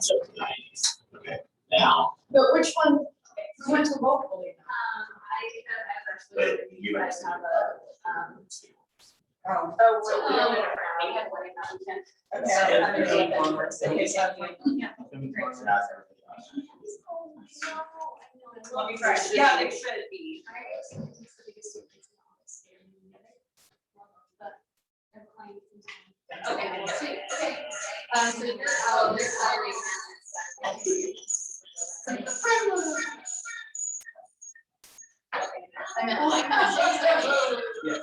So the 90s. Okay. Now. But which one? We went to locally. But you guys have a, Oh. we had wedding that weekend. Okay. Let me try. Yeah, they should be. Okay, sweet. Okay. So you're salary. I meant like. Yes.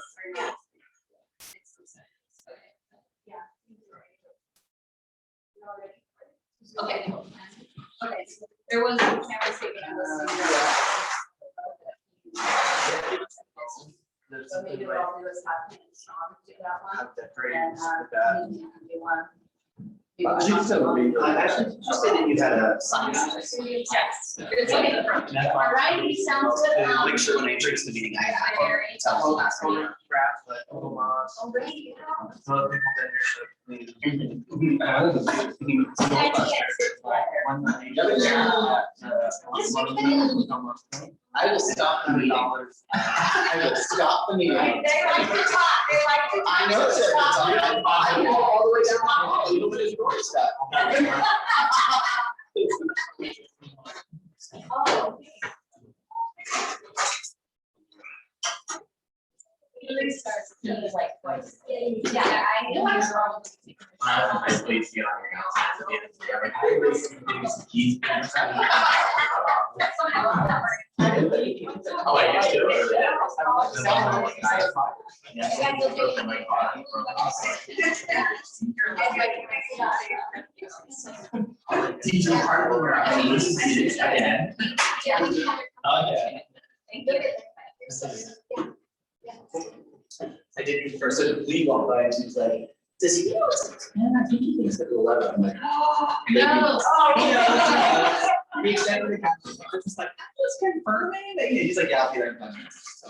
Okay. Okay, so there was a camera taking so maybe what I'll do is have him and Sean do that one. And you can do one. I actually just say that you had a sign. Yes. It's okay. All right, he sounds good. Make sure when I drink the meeting, I have. I will stop the meeting. I will stop the meeting. They like to talk, they like to talk. I know it's I go all the way down my hall, even when it's your stuff. Oh. He really starts, he was like, twice. Yeah, I knew I was wrong. Oh, I used to. Teacher part of again. Okay. I did it first, so Lee walked by and she was like, does he know it's, man, I think he thinks it's 11. I'm like, No. we extended the caption. I'm just like, I'm just confirming that he's like, yeah, I'll be there in 5 minutes.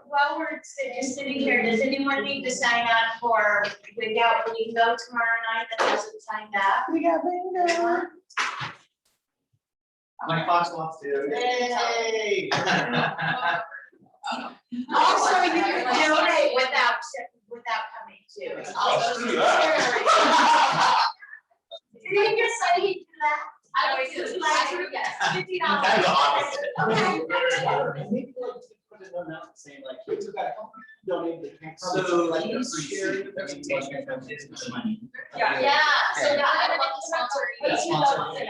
While we're sitting here, does anyone need to sign up for Without Bingo tomorrow night that hasn't signed up? We got bingo. My Fox wants to. Yay. Also, you can donate without coming too. Did you just say you do that? I would do it. Yes, $50. That's the opposite. Maybe like put it on that saying like, kids who got donate the campus. So like, he's sharing the presentation from his money. Yeah. So now I want to sponsor. That's sponsored.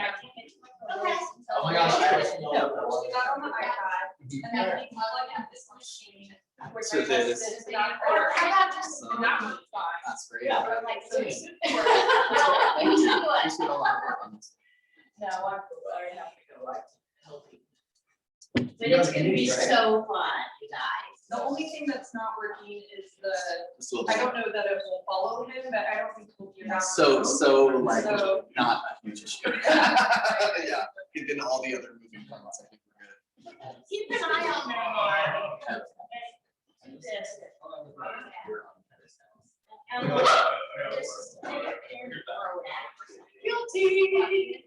Okay. Oh my gosh. We got on the iPad, and then we plug in this machine. Which So I this- guess is Or how about just, So- that one's fine. That's great. or like, so you should. We should all have work on this. No, I have to go like healthy. But it's gonna be so fun, you guys. The only thing that's not working is the, This will I don't know that it will follow him, but I don't think we'll give out. So like, So- not a huge issue. Yeah, and then all the other moving parts, I think we're good. Keep an eye on them, Mark. This. And just throw it at. Guilty.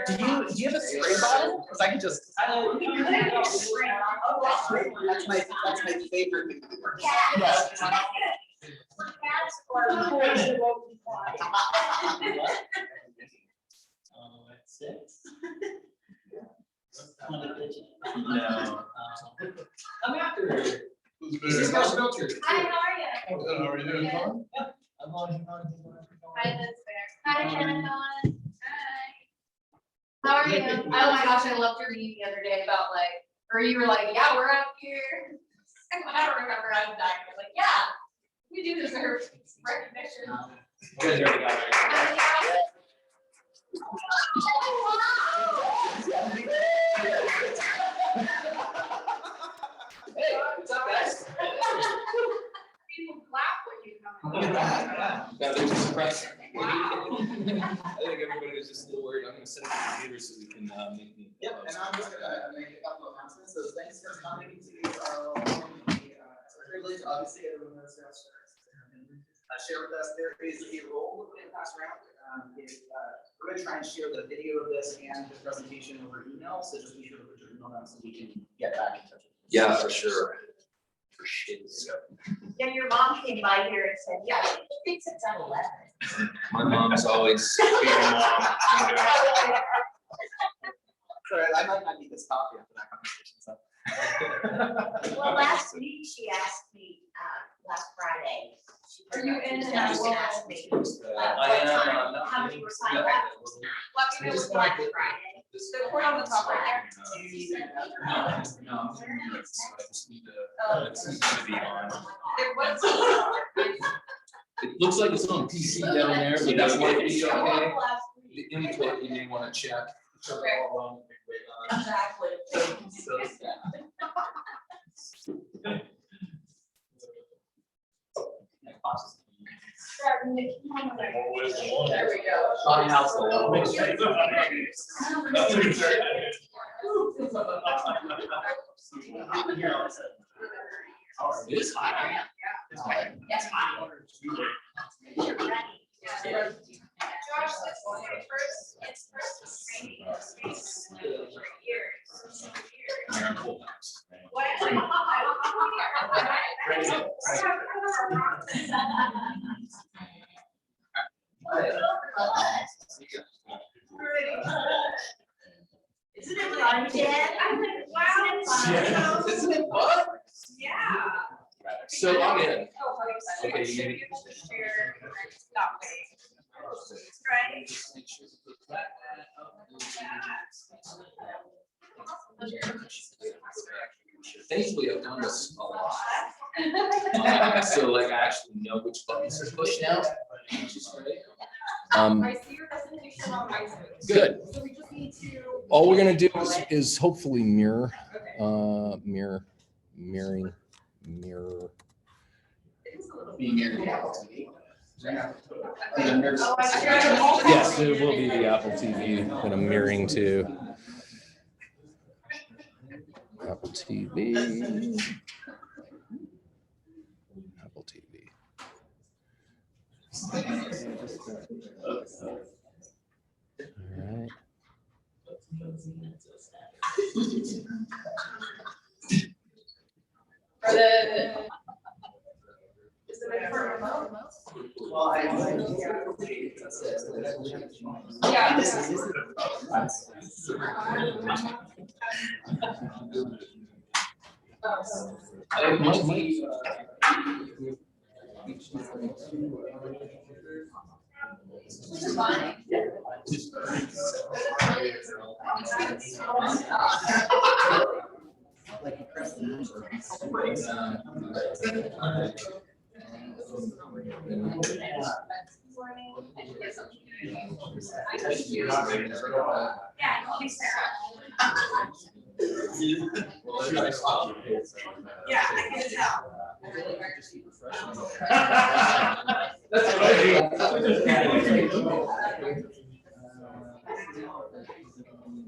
Do you have a spray bottle? Cause I can just. That's my favorite thing to do. Cats. Cats or boys who won't be quiet. Six. No. I'm after. This is my filter. Hi, how are you? Good, how are you doing? I'm on. Hi, that's fair. Hi, Hannah. Hi. How are you? Oh my gosh, I loved your meeting the other day about like, or you were like, yeah, we're up here. I don't remember, I was dying, I was like, yeah, we do deserve recognition. Good, there we go. Hey, what's up, guys? People clap when you come in. Look at that. Gotta be suppressed. Wow. I think everybody was just still worried. I'm gonna set up the computer so we can make the. Yep, and I'm just gonna make a couple of announcements, so thanks for coming to, privilege, obviously, everyone knows that. share with us. There is a role we're going to pass around. We're going to try and share the video of this and the presentation over email. So just be sure to put your email down so we can get back in touch with you. Yeah, for sure. For shit. Yeah, your mom came by here and said, yeah, she thinks it's at 11. My mom's always being a mom. Correct. I might not need this coffee after that conversation. So. Well, last week she asked me, last Friday. Are you in She and just out? asked me, I what am, time, not how many really- were signed up? Let me know It was what's last like. Friday. The cord on the top right there. No, I just need to, it seems to be on. It was. It looks like it's on PC down there, but that might be okay. The input, you may want to check. Exactly. There we go. My house. It is hot. It's fine. Yes, fine. You're ready. Josh, this is your first, it's first training space for years. What? Isn't it fun, Jen? I'm like, wow. Isn't it fun? Yeah. So I'm in. Oh, I'm Okay, excited. you- You have to share, stop waiting. Right? Thankfully, I've done this a lot. So like I actually know which buttons to push now. Which is great. I see your presentation on my Zoom. Good. So we just need to. All we're gonna do is hopefully mirror, Okay. mirroring. It is a little. Being here. Oh, I see. Yes, it will be the Apple TV that I'm mirroring to. Apple TV. Apple TV. All right. For the. Is it ready for a remote? Yeah. It might be, Which is fine. Yeah, I'll be Sarah. Yeah, I can tell. That's what I do.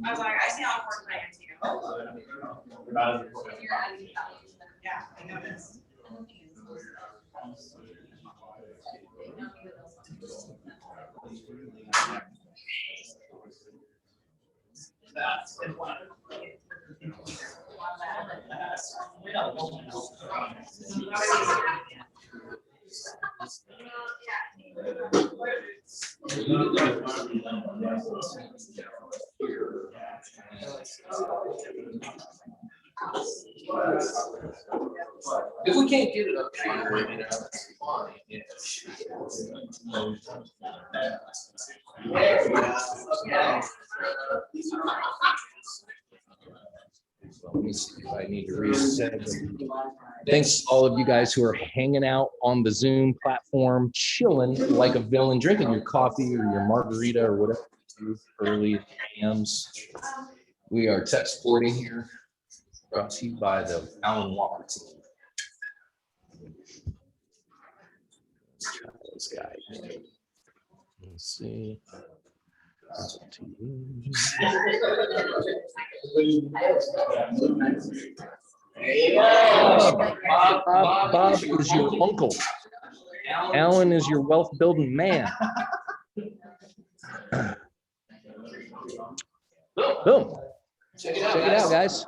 I was like, I see how important I am to you. Yeah, I noticed. If we can't get it up here, you know, that's fine. Yeah. Let me see if I need to reset. Thanks all of you guys who are hanging out on the Zoom platform, chilling like a villain, drinking your coffee or your margarita or whatever you do early AMs. We are tech sporting here, brought to you by the Alan Walker team. Let's try this guy. Let's see. Bob Bob is your uncle. Alan is your wealth building man. Boom. Check Check it out, guys.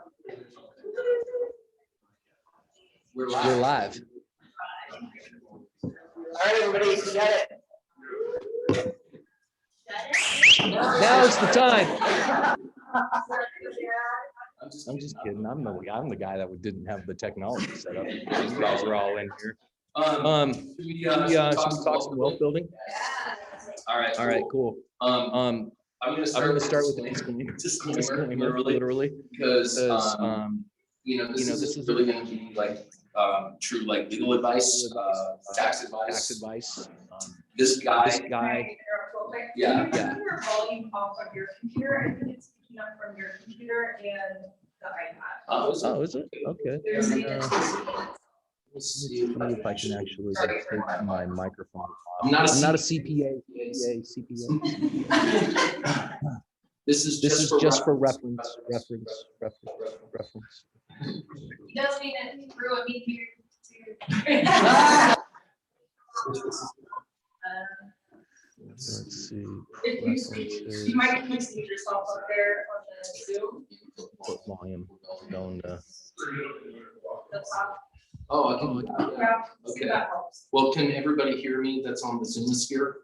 We're We're live. All right, everybody, you got it. Now's the time. I'm just kidding. I'm the guy that didn't have the technology set up. These guys are all in here. Should we Should we talk some wealth building? All right. All right, cool. I'm gonna I'm gonna start with a disclaimer, literally, because you know, this this is is really gonna be like true like legal advice, tax tax advice. advice. This guy, Can I interrupt real quick? Yeah. Can you turn your volume off of your computer? I think it's picking up from your computer and the iPad. oh, Oh, is it? Okay. There's let's see Let me see if I can actually take my microphone off. I'm not a CPA. This is This is just for reference. He doesn't even ruin me here too. Let's see. If you speak, References. you might need to see yourself up there on the Zoom. Put volume down to. The top. Oh, I can. Yeah, see Okay. if that helps. Well, can everybody hear me that's on the Zoom sphere?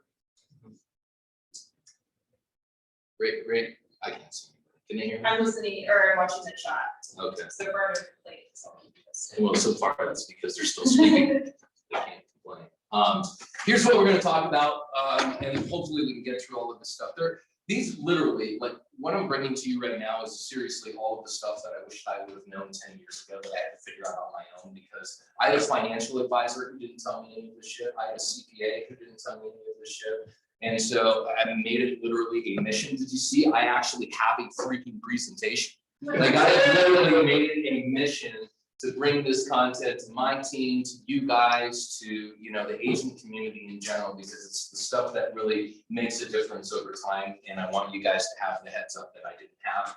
Great. I can't see. Can they hear me? I'm listening or I'm watching the chat. Okay. So far, it's late. So I'll keep this. Well, so far that's because they're still speaking. They can't complain. Here's what we're gonna talk about, and hopefully we can get through all of this stuff. These literally, like, what I'm bringing to you right now is seriously all of the stuff that I wish I would have known 10 years ago that I had to figure out on my own, because I had a financial advisor who didn't tell me any of this shit. I had a CPA who didn't tell me any of this shit. And so I made it literally a mission. Did you see? I actually have a freaking presentation. Like, I have literally made it a mission to bring this content to my team, to you guys, to, you know, the agent community in general, because it's the stuff that really makes a difference over time. And I want you guys to have the heads up that I didn't have.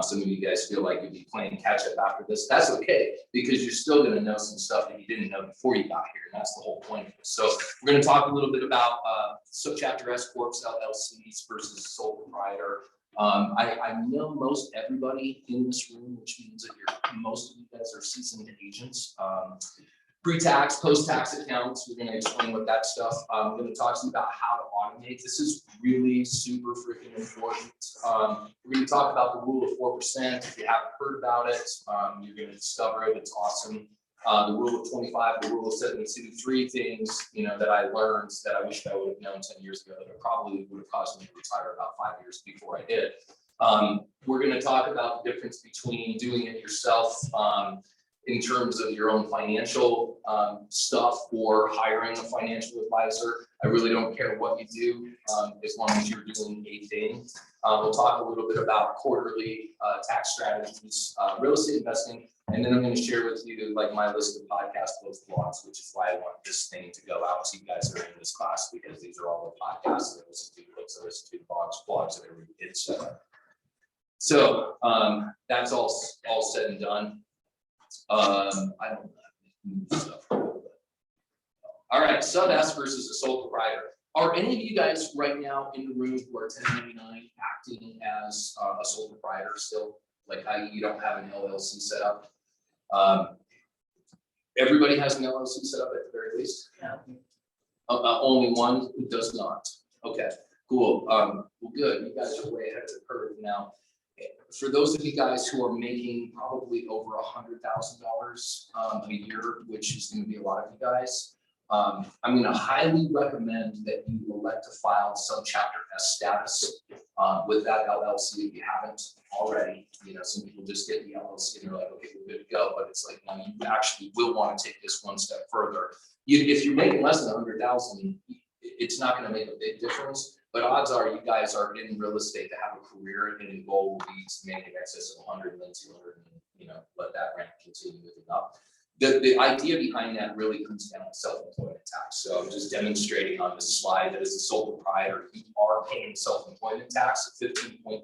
Some of you guys feel like you'd be playing catch up after this. That's okay, because you're still going to know some stuff that you didn't know before you got here. And that's the whole point of this. So we're going to talk a little bit about subchapter S Corps, LLCs versus sole proprietor. I know most everybody in this room, which means that most of you guys are seasoned agents. Pre-tax, post-tax accounts, we're gonna explain what that stuff. We're gonna talk to you about how to automate. This is really super freaking important. We're gonna talk about the rule of 4%. If you haven't heard about it, you're gonna discover it. It's awesome. The rule of 25, the rule of 72, 3 things, you know, that I learned that I wish I would have known 10 years ago that probably would have caused me to retire about 5 years before I did. We're going to talk about the difference between doing it yourself in terms of your own financial stuff or hiring a financial advisor. I really don't care what you do as long as you're doing a thing. We'll talk a little bit about quarterly tax strategies, real estate investing. And then I'm going to share with you like my list of podcast blogs, which is why I want this thing to go out to you guys that are in this class, because these are all the podcasts that I listen to, books I listen to, blogs that I read, etc. So that's all said and done. I don't know. Stuff. All right, sub S versus a sole proprietor. Are any of you guys right now in the room who are 1099 acting as a sole proprietor still? Like you don't have an LLC set up? Everybody has an LLC set up at the very least? No. Only one who does not. Okay, cool. Well, good. You guys are way ahead of the curve now. For those of you guys who are making probably over $100,000 a year, which is going to be a lot of you guys, I'm going to highly recommend that you elect to file subchapter S status with that LLC if you haven't already. You know, some people just get the LLC and they're like, okay, we're good to go. But it's like, no, you actually will want to take this one step further. If you're making less than 100,000, it's not going to make a big difference. But odds are you guys are in real estate to have a career, and the goal will be to make in excess of 100 and then 200, and you know, let that rank continue moving up. The idea behind that really comes down to self-employment tax. So I'm just demonstrating on this slide that as a sole proprietor, you are paying self-employment tax at 15.3%.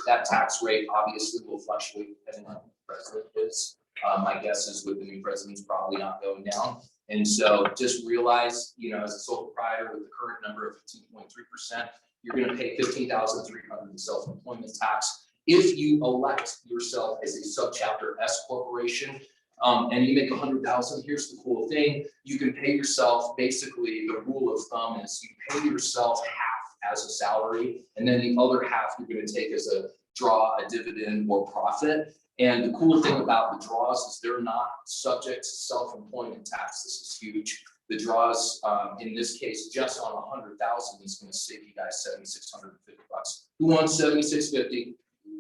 That tax rate obviously will fluctuate depending on who the president is. My guess is with the new president's probably not going down. And so just realize, you know, as a sole proprietor with the current number of 15.3%, you're gonna pay $15,300 in self-employment tax. If you elect yourself as a subchapter S corporation, and you make 100,000, here's the cool thing, you can pay yourself, basically, the rule of thumb is you pay yourself half as a salary, and then the other half you're gonna take as a draw, a dividend, or profit. And the cool thing about the draws is they're not subject to self-employment tax. This is huge. The draws, in this case, just on 100,000 is gonna save you guys $7,650. Who wants 7,650?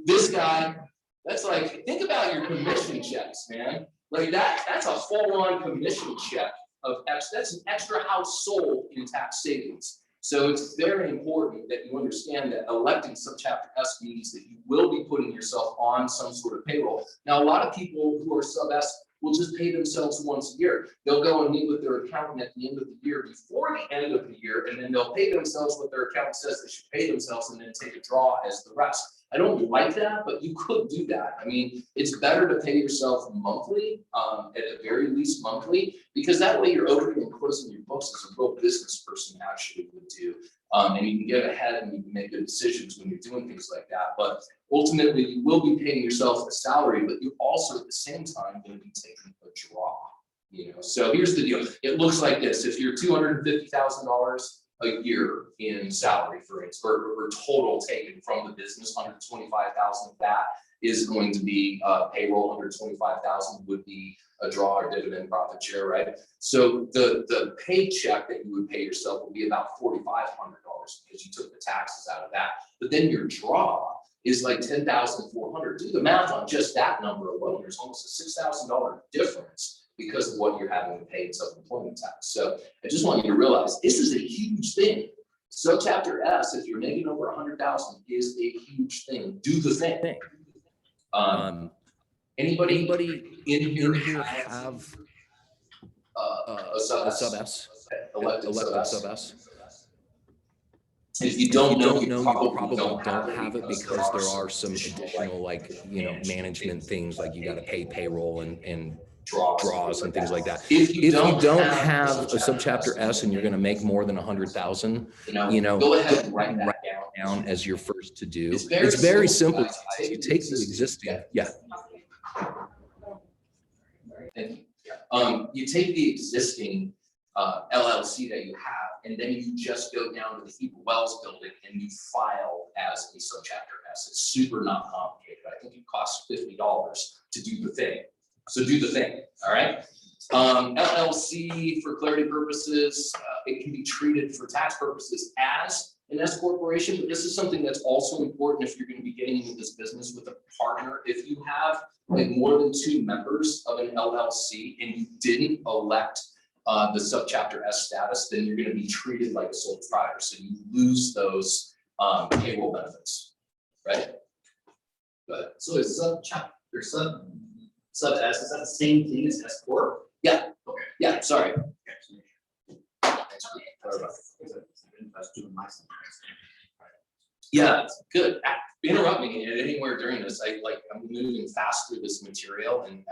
This guy, that's like, think about your commission checks, man. Like that's a full-on commission check of that's an extra house sold in tax savings. So it's very important that you understand that electing subchapter S means that you will be putting yourself on some sort of payroll. Now, a lot of people who are sub S will just pay themselves once a year. They'll go and meet with their accountant at the end of the year before the end of the year, and then they'll pay themselves what their accountant says they should pay themselves and then take a draw as the rest. I don't like that, but you could do that. I mean, it's better to pay yourself monthly, at the very least monthly, because that way you're opening and closing your books as a real business person actually would do. And you can get ahead and you can make good decisions when you're doing things like that. But ultimately, you will be paying yourself a salary, but you also at the same time going to be taking a draw. You know, so here's the deal. It looks like this. If you're $250,000 a year in salary, for instance, or total taken from the business, 125,000 of that is going to be payroll, 125,000 would be a draw or dividend profit share, right? So the paycheck that you would pay yourself would be about $4,500 because you took the taxes out of that. But then your draw is like $10,400. Do the math on just that number alone. There's almost a $6,000 difference because of what you're having to pay in self-employment tax. So I just want you to realize this is a huge thing. Subchapter S, if you're making over 100,000, is a huge thing. Do the thing. Anybody in here have a sub S? Elected sub S? If you don't know, you probably don't have it because there are some additional, like, you know, management things, like you got to pay payroll and draws and things like that. If you don't have a subchapter S and you're going to make more than 100,000, you know, go ahead and write that down as your first to do. It's very simple. You take the existing, you take the existing LLC that you have, and then you just go down to the Heber Wells building and you file as a subchapter S. It's super not complicated. I think it costs $50 to do the thing. So do the thing, all right? LLC, for clarity purposes, it can be treated for tax purposes as an S corporation, but this is something that's also important if you're going to be getting into this business with a partner. If you have like more than 2 members of an LLC and you didn't elect the subchapter S status, then you're going to be treated like a sole proprietor. So you lose those payroll benefits, right? But So is subchapter sub S, is that the same thing as S corp? yeah, okay, yeah, sorry. Yeah, good. Interrupt me at anywhere during this. I'm moving fast through this material, and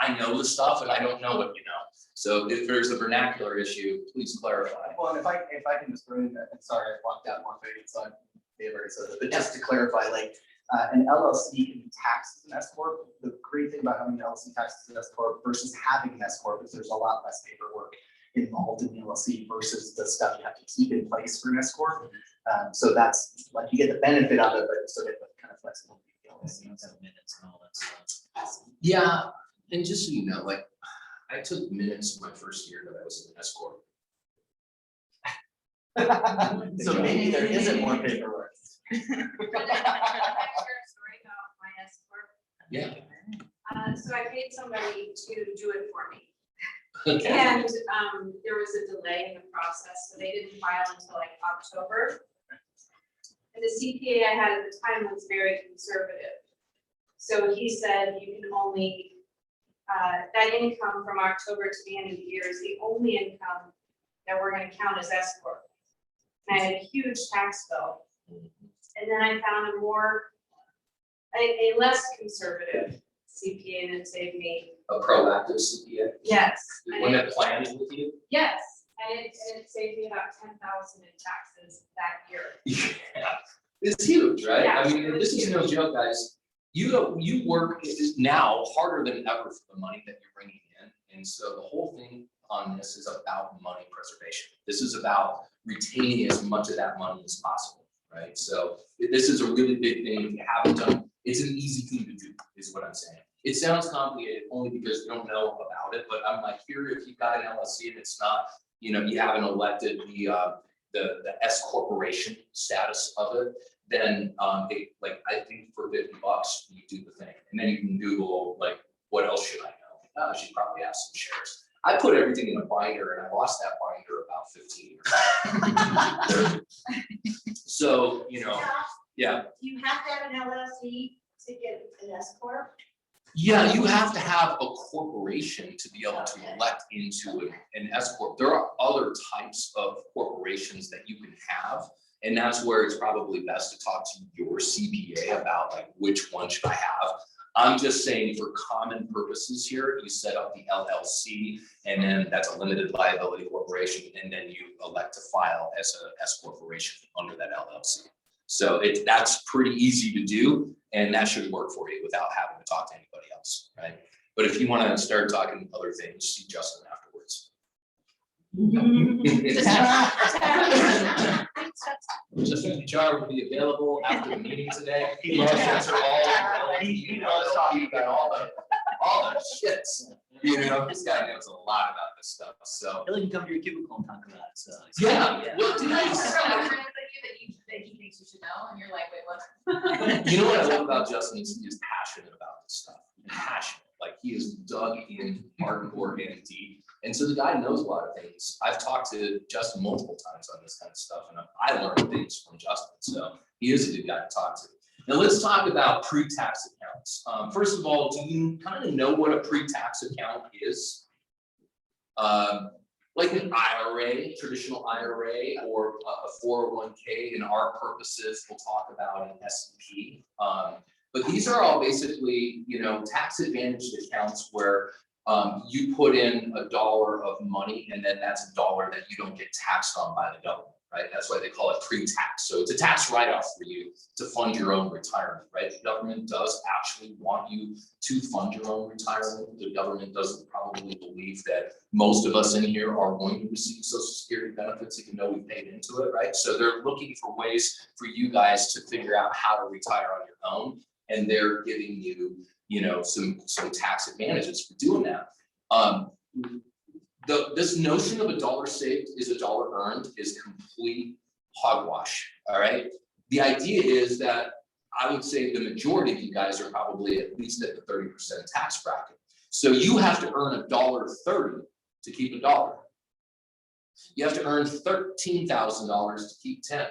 I know the stuff, and I don't know what you know. So if there's a vernacular issue, please clarify. Well, and if I can just throw in that, and sorry, I blocked out one thing, so they've already said it, but just to clarify, like, an LLC can be taxed as an S corp. The great thing about having an LLC taxed as an S corp versus having an S corp is there's a lot less paperwork involved in the LLC versus the stuff you have to keep in place for an S corp. So that's like, you get the benefit of it, but you still get the kind of flexibility. Minutes and all that stuff. Yeah, and just so you know, like, I took minutes my first year that I was in an S corp. So maybe there isn't more paperwork. Yeah. So I paid somebody to do it for me. Okay. And there was a delay in the process, so they didn't file until like October. And the CPA I had at the time was very conservative. So he said you can only, that income from October to the end of the year is the only income that we're gonna count as S corp. And I had a huge tax bill. And then I found a less conservative CPA that saved me a proactive CPA? Yes, The one that plans with you? yes, and it saved me about 10,000 in taxes that year. Yeah, it's huge, right? Yeah, I mean, it this was is no joke, guys. You work now harder than ever for the money that you're bringing in. And so the whole thing on this is about money preservation. This is about retaining as much of that money as possible, right? So this is a really big thing. If you haven't done, it's an easy thing to do, is what I'm saying. It sounds complicated only because you don't know about it, but I'm like, here, if you've got an LLC and it's not, you haven't elected the S corporation status of it, then like I think for $50 you do the thing, and then you can Google like, what else should I know? I should probably have some shares. I put everything in a binder and I lost that binder about 15 years. So, yeah. You have to have an LLC to get an S corp. Yeah, you have to have a corporation to be able to elect into an S corp. There are other types of corporations that you can have. And that's where it's probably best to talk to your CPA about like, which one should I have? I'm just saying for common purposes here, you set up the LLC and then that's a limited liability corporation. And then you elect to file as a S corporation under that LLC. So that's pretty easy to do and that should work for you without having to talk to anybody else, right? But if you want to start talking other things, see Justin afterwards. Justin HR will be available after the meeting today. He loves to answer he loves talking about all the shits. This guy knows a lot about this stuff, so. He'll even come to your cubicle and talk about it, so. Yeah, well, dude, That he thinks you should know, and you're like, wait, what? you know what I love about Justin is he is passionate about this stuff. Passionate, like he is dug in hardcore and deep. And so the guy knows a lot of things. I've talked to Justin multiple times on this kind of stuff, and I learned things from Justin. So he is a good guy to talk to. Now let's talk about pre-tax accounts. First of all, do you kind of know what a pre-tax account is? Like an IRA, traditional IRA, or a 401k. In our purposes, we'll talk about an S&P. But these are all basically, tax advantaged accounts where you put in $1 of money and then that's $1 that you don't get taxed on by the government, right? That's why they call it pre-tax. So it's a tax write-off for you to fund your own retirement, right? The government does actually want you to fund your own retirement. The government doesn't probably believe that most of us in here are going to receive Social Security benefits, even though we paid into it, right? So they're looking for ways for you guys to figure out how to retire on your own. And they're giving you, some tax advantages for doing that. This notion of $1 saved is $1 earned is complete hogwash. All right. The idea is that I would say the majority of you guys are probably at least at the 30% tax bracket. So you have to earn $1.30 to keep $1. You have to earn $13,000 to keep 10.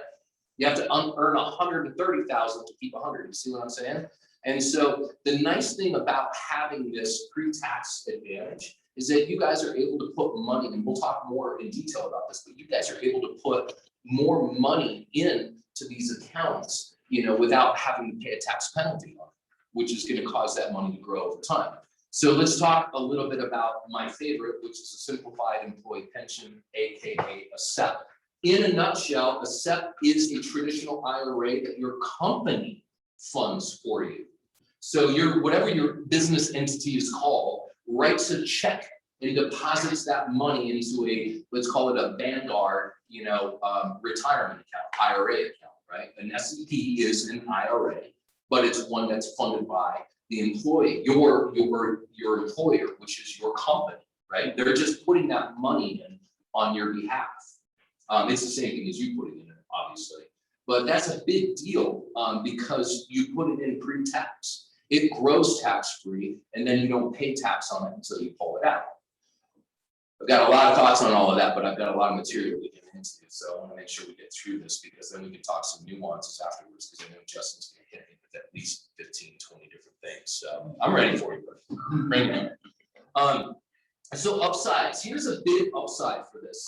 You have to earn $130,000 to keep 100. You see what I'm saying? And so the nice thing about having this pre-tax advantage is that you guys are able to put money, and we'll talk more in detail about this, but you guys are able to put more money into these accounts, without having to pay a tax penalty on it, which is going to cause that money to grow over time. So let's talk a little bit about my favorite, which is a simplified employee pension, AKA a SEP. In a nutshell, a SEP is a traditional IRA that your company funds for you. So whatever your business entity is called, writes a check and deposits that money into let's call it a Vanguard, retirement account, IRA account, right? An S&P is an IRA, but it's one that's funded by the employee, your employer, which is your company, right? They're just putting that money in on your behalf. It's the same thing as you putting it in, obviously, but that's a big deal because you put it in pre-tax. It grows tax-free, and then you don't pay tax on it until you pull it out. I've got a lot of thoughts on all of that, but I've got a lot of material to get into, so I want to make sure we get through this because then we can talk some nuances afterwards because I know Justin's going to hit me with at least 15, 20 different things. So I'm ready for you, buddy. Bring it on. So upsides. Here's a big upside for this.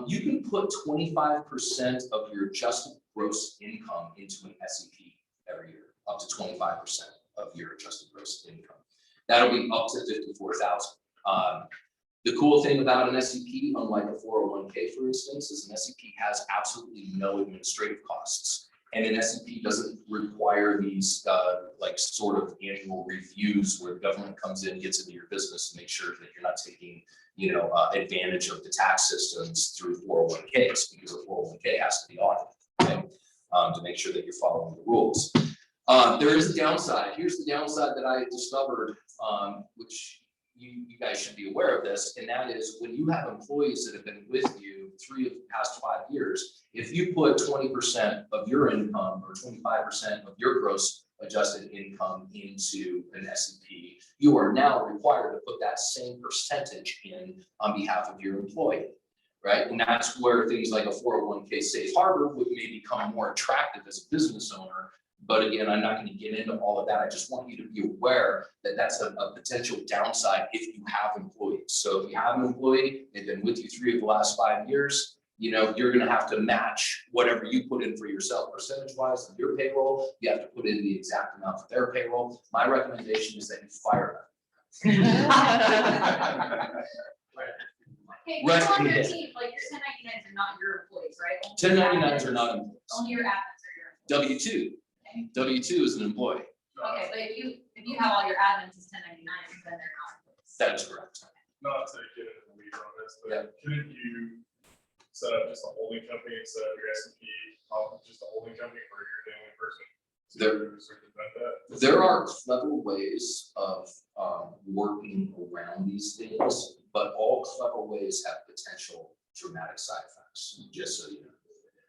You can put 25% of your adjusted gross income into an S&P every year, up to 25% of your adjusted gross income. That'll be up to 54,000. The cool thing about an SEP, unlike a 401k, for instance, is an SEP has absolutely no administrative costs. And an SEP doesn't require these like sort of annual reviews where the government comes in, gets into your business and makes sure that you're not taking, you know, advantage of the tax systems through 401ks, because a 401k has to be audited, right? To make sure that you're following the rules. There is a downside. Here's the downside that I discovered, which you guys should be aware of this, and that is when you have employees that have been with you 3 of the past 5 years, if you put 20% of your income or 25% of your gross adjusted income into an SEP, you are now required to put that same percentage in on behalf of your employee, right? And that's where things like a 401k safe harbor would maybe become more attractive as a business owner. But again, I'm not going to get into all of that. I just want you to be aware that that's a potential downside if you have employees. So if you have an employee, they've been with you 3 of the last 5 years, you know, you're going to have to match whatever you put in for yourself percentage-wise of your payroll. You have to put in the exact amount for their payroll. My recommendation is that you fire them. Okay, Right. you're on your team, like your 1099s are not your employees, right? Only 1099s are not employees. Only your admins are your employees. W-2. W-2 is an employee. Okay, but if you have all your admins as 1099s, then they're not employees. That is correct. Not to get into the weeds on this, Yeah. but couldn't you set up just a holding company instead of your S&P, just a holding company where you're the only person to circumvent that? There are clever ways of working around these things, but all clever ways have potential dramatic side effects, just so you know.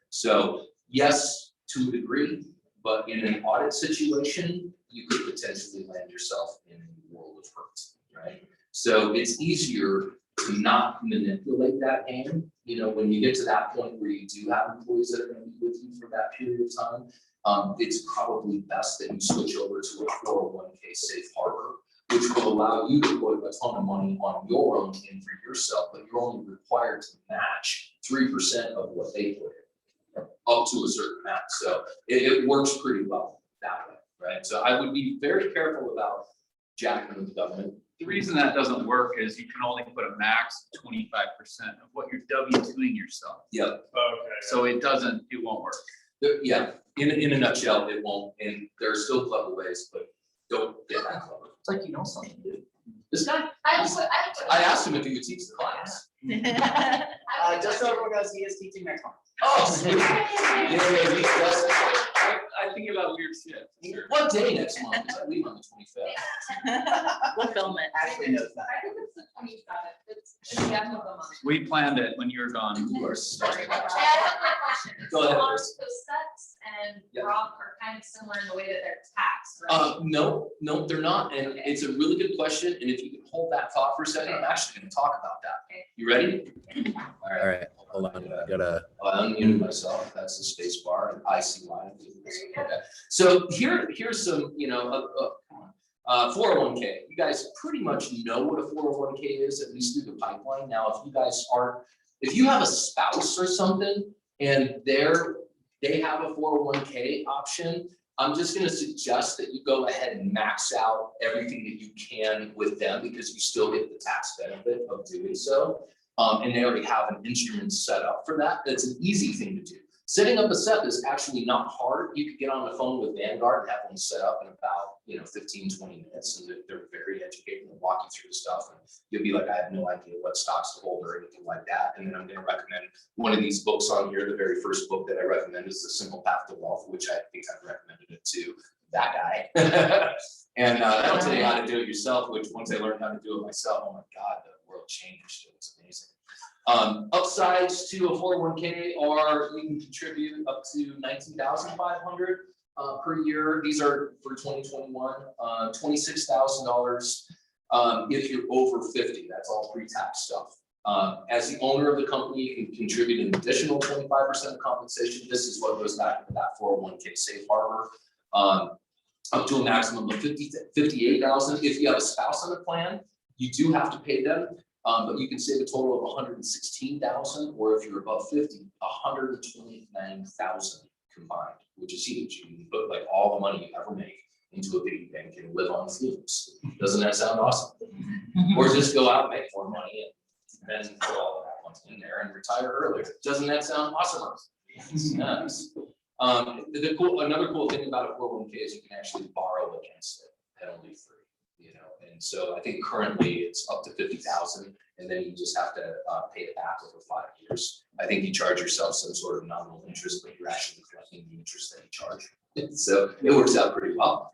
So yes, to a degree, but in an audit situation, you could potentially land yourself in a world of hurt, right? So it's easier to not manipulate that hand. You know, when you get to that point where you do have employees that are going to be with you for that period of time, it's probably best that you switch over to a 401k safe harbor, which will allow you to put a ton of money on your own in for yourself, but you're only required to match 3% of what they put in, up to a certain amount. So it works pretty well that way, right? So I would be very careful about jacking with the government. The reason that doesn't work is you can only put a max of 25% of what you're W-2ing yourself. Yep. Okay. So it won't work. Yeah, in a nutshell, it won't, and there are still clever ways, but don't get that clever. It's like, you know something, dude. This guy, I I asked him if he would teach the class. Just so everyone knows, he is teaching next month. Oh, sweet. Yeah, he does. I think about weird shit. What day next month? Because I leave on the 25th. We'll film it. Ashley knows that. I think it's the 27th, it's the end of the month. We planned it when you were gone. You are such a I have a question. Go ahead, So are Chris. sets and Yeah. Roth are kind of similar in the way that they're taxed, right? No, they're not, and it's a really good question, and if you can hold that thought for a second, I'm actually gonna talk about that. Okay. You ready? All right, hold on, I gotta. I unmuted myself, that's the space bar, and I see why. There you go. Okay, so here's some, 401k. You guys pretty much know what a 401k is, at least through the pipeline. Now, if you have a spouse or something, and they have a 401k option, I'm just gonna suggest that you go ahead and max out everything that you can with them, because you still get the tax benefit of doing so. And they already have an instrument set up for that. That's an easy thing to do. Setting up a SEP is actually not hard. You could get on the phone with Vanguard and have one set up in about 15, 20 minutes, and they're very educated and walk you through the stuff. And you'll be like, I have no idea what stocks to hold or anything like that. And then I'm gonna recommend one of these books on here. The very first book that I recommend is The Simple Path to Wealth, which I think I've recommended it to that guy. And that'll tell you how to do it yourself, which once I learned how to do it myself, oh my God, the world changed. It was amazing. Upsides to a 401k are you can contribute up to $19,500 per year. These are for 2021, $26,000 if you're over 50. That's all pre-tax stuff. As the owner of the company, you can contribute an additional 25% of compensation. This is what goes back into that 401k safe harbor. Up to a maximum of $58,000. If you have a spouse on the plan, you do have to pay them. But you can save a total of $116,000, or if you're above 50, $129,000 combined, which is huge. You can put like all the money you ever make into a piggy bank and live on fumes. Doesn't that sound awesome? Or just go out and make more money and then put all of that money in there and retire earlier. Doesn't that sound awesome? Yes. Another cool thing about a 401k is you can actually borrow against it, penalty free, you know. And so I think currently it's up to 50,000, and then you just have to pay it back over 5 years. I think you charge yourself some sort of nominal interest, but you're actually collecting the interest that you charge. So it works out pretty well.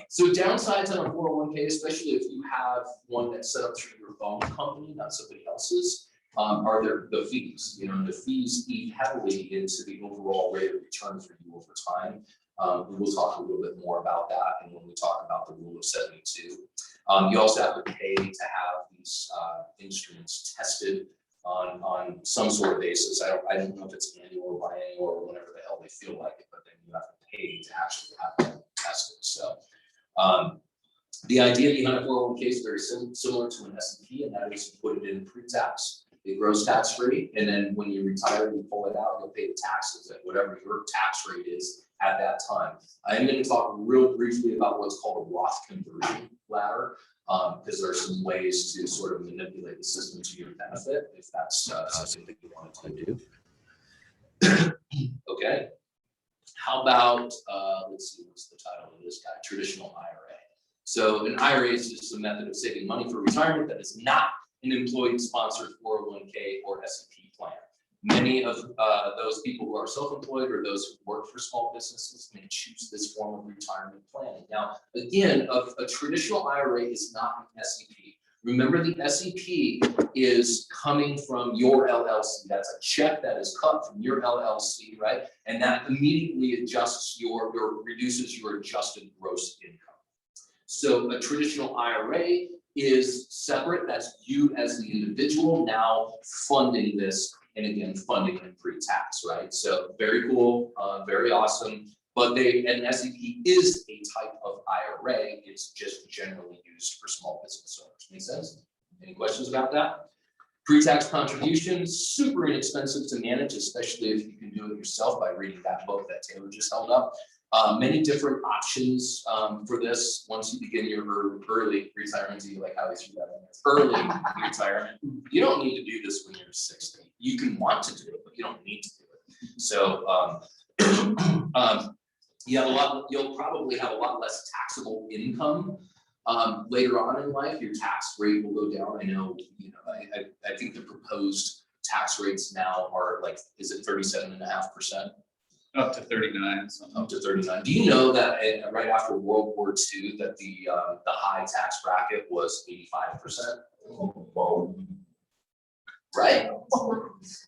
So downsides on a 401k, especially if you have one that's set up through your own company, not somebody else's, are the fees. You know, the fees eat heavily into the overall rate of return for you over time. We will talk a little bit more about that, and when we talk about the rule of 72. You also have to pay to have these instruments tested on some sort of basis. I don't know if it's annual or biannual or whenever the hell they feel like it, but then you have to pay to actually have them tested. So the idea behind a 401k is very similar to an S&P, and that is you put it in pre-tax. It grows tax free, and then when you retire, you pull it out, you'll pay the taxes at whatever your tax rate is at that time. I'm going to talk real briefly about what's called a Roth conversion ladder, because there are some ways to sort of manipulate the system to your benefit if that's something that you want to do. Okay. How about, let's see, what's the title of this guy? Traditional IRA. So an IRA is just a method of saving money for retirement that is not an employee-sponsored 401k or S&P plan. Many of those people who are self-employed or those who work for small businesses may choose this form of retirement planning. Now, again, a traditional IRA is not an SEP. Remember, the SEP is coming from your LLC. That's a check that is cut from your LLC, right? And that immediately adjusts reduces your adjusted gross income. So a traditional IRA is separate. That's you as the individual now funding this, and again, funding it pre-tax, right? So very cool, very awesome. But an SEP is a type of IRA. It's just generally used for small business owners. Make sense? Any questions about that? Pre-tax contributions, super inexpensive to manage, especially if you can do it yourself by reading that book that Taylor just held up. Many different options for this. Once you begin your early retirement, do you like how they threw that in? Early retirement. You don't need to do this when you're 60. You can want to do it, but you don't need to do it. So you'll probably have a lot less taxable income later on in life. Your tax rate will go down. I think the proposed tax rates now are like, is it 37.5%? Up to 39. Up to 39. Do you know that right after World War II that the high tax bracket was 85%? Right?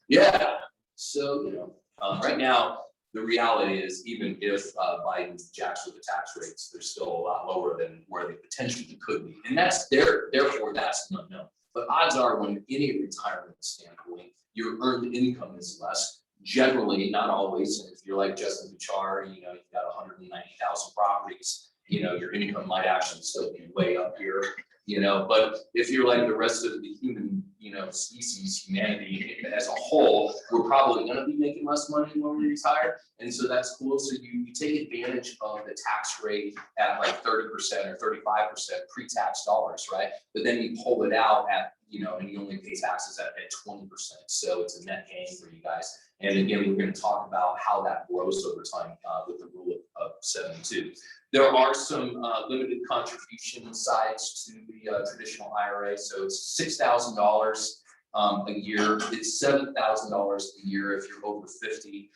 Yeah. So, right now, the reality is even if Biden jacks with the tax rates, they're still a lot lower than where they potentially could be. And therefore that's an unknown. But odds are when any retirement standpoint, your earned income is less. Generally, not always. And if you're like Justin Bichar, you've got 190,000 properties, your income might actually still be way up here, but if you're like the rest of the human, species, humanity as a whole, we're probably going to be making less money when we retire. And so that's cool. So you take advantage of the tax rate at like 30% or 35% pre-tax dollars, right? But then you pull it out at, and you only pay taxes at 20%. So it's a net gain for you guys. And again, we're going to talk about how that grows over time with the rule of 72. There are some limited contribution sides to the traditional IRA. So it's $6,000 a year. It's $7,000 a year if you're over 50.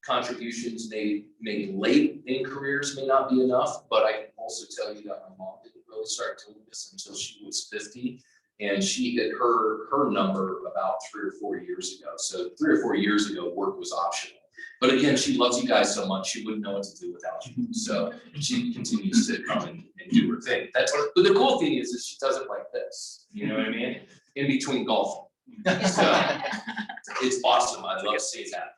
Contributions maybe late in careers may not be enough, but I can also tell you that my mom didn't really start doing this until she was 50. And she hit her number about 3 or 4 years ago. So 3 or 4 years ago, work was optional. But again, she loves you guys so much, she wouldn't know what to do without you. So she continues to come and do her thing. But the cool thing is she does it like this. You know what I mean? In between golfing. So it's awesome. I love seeing that.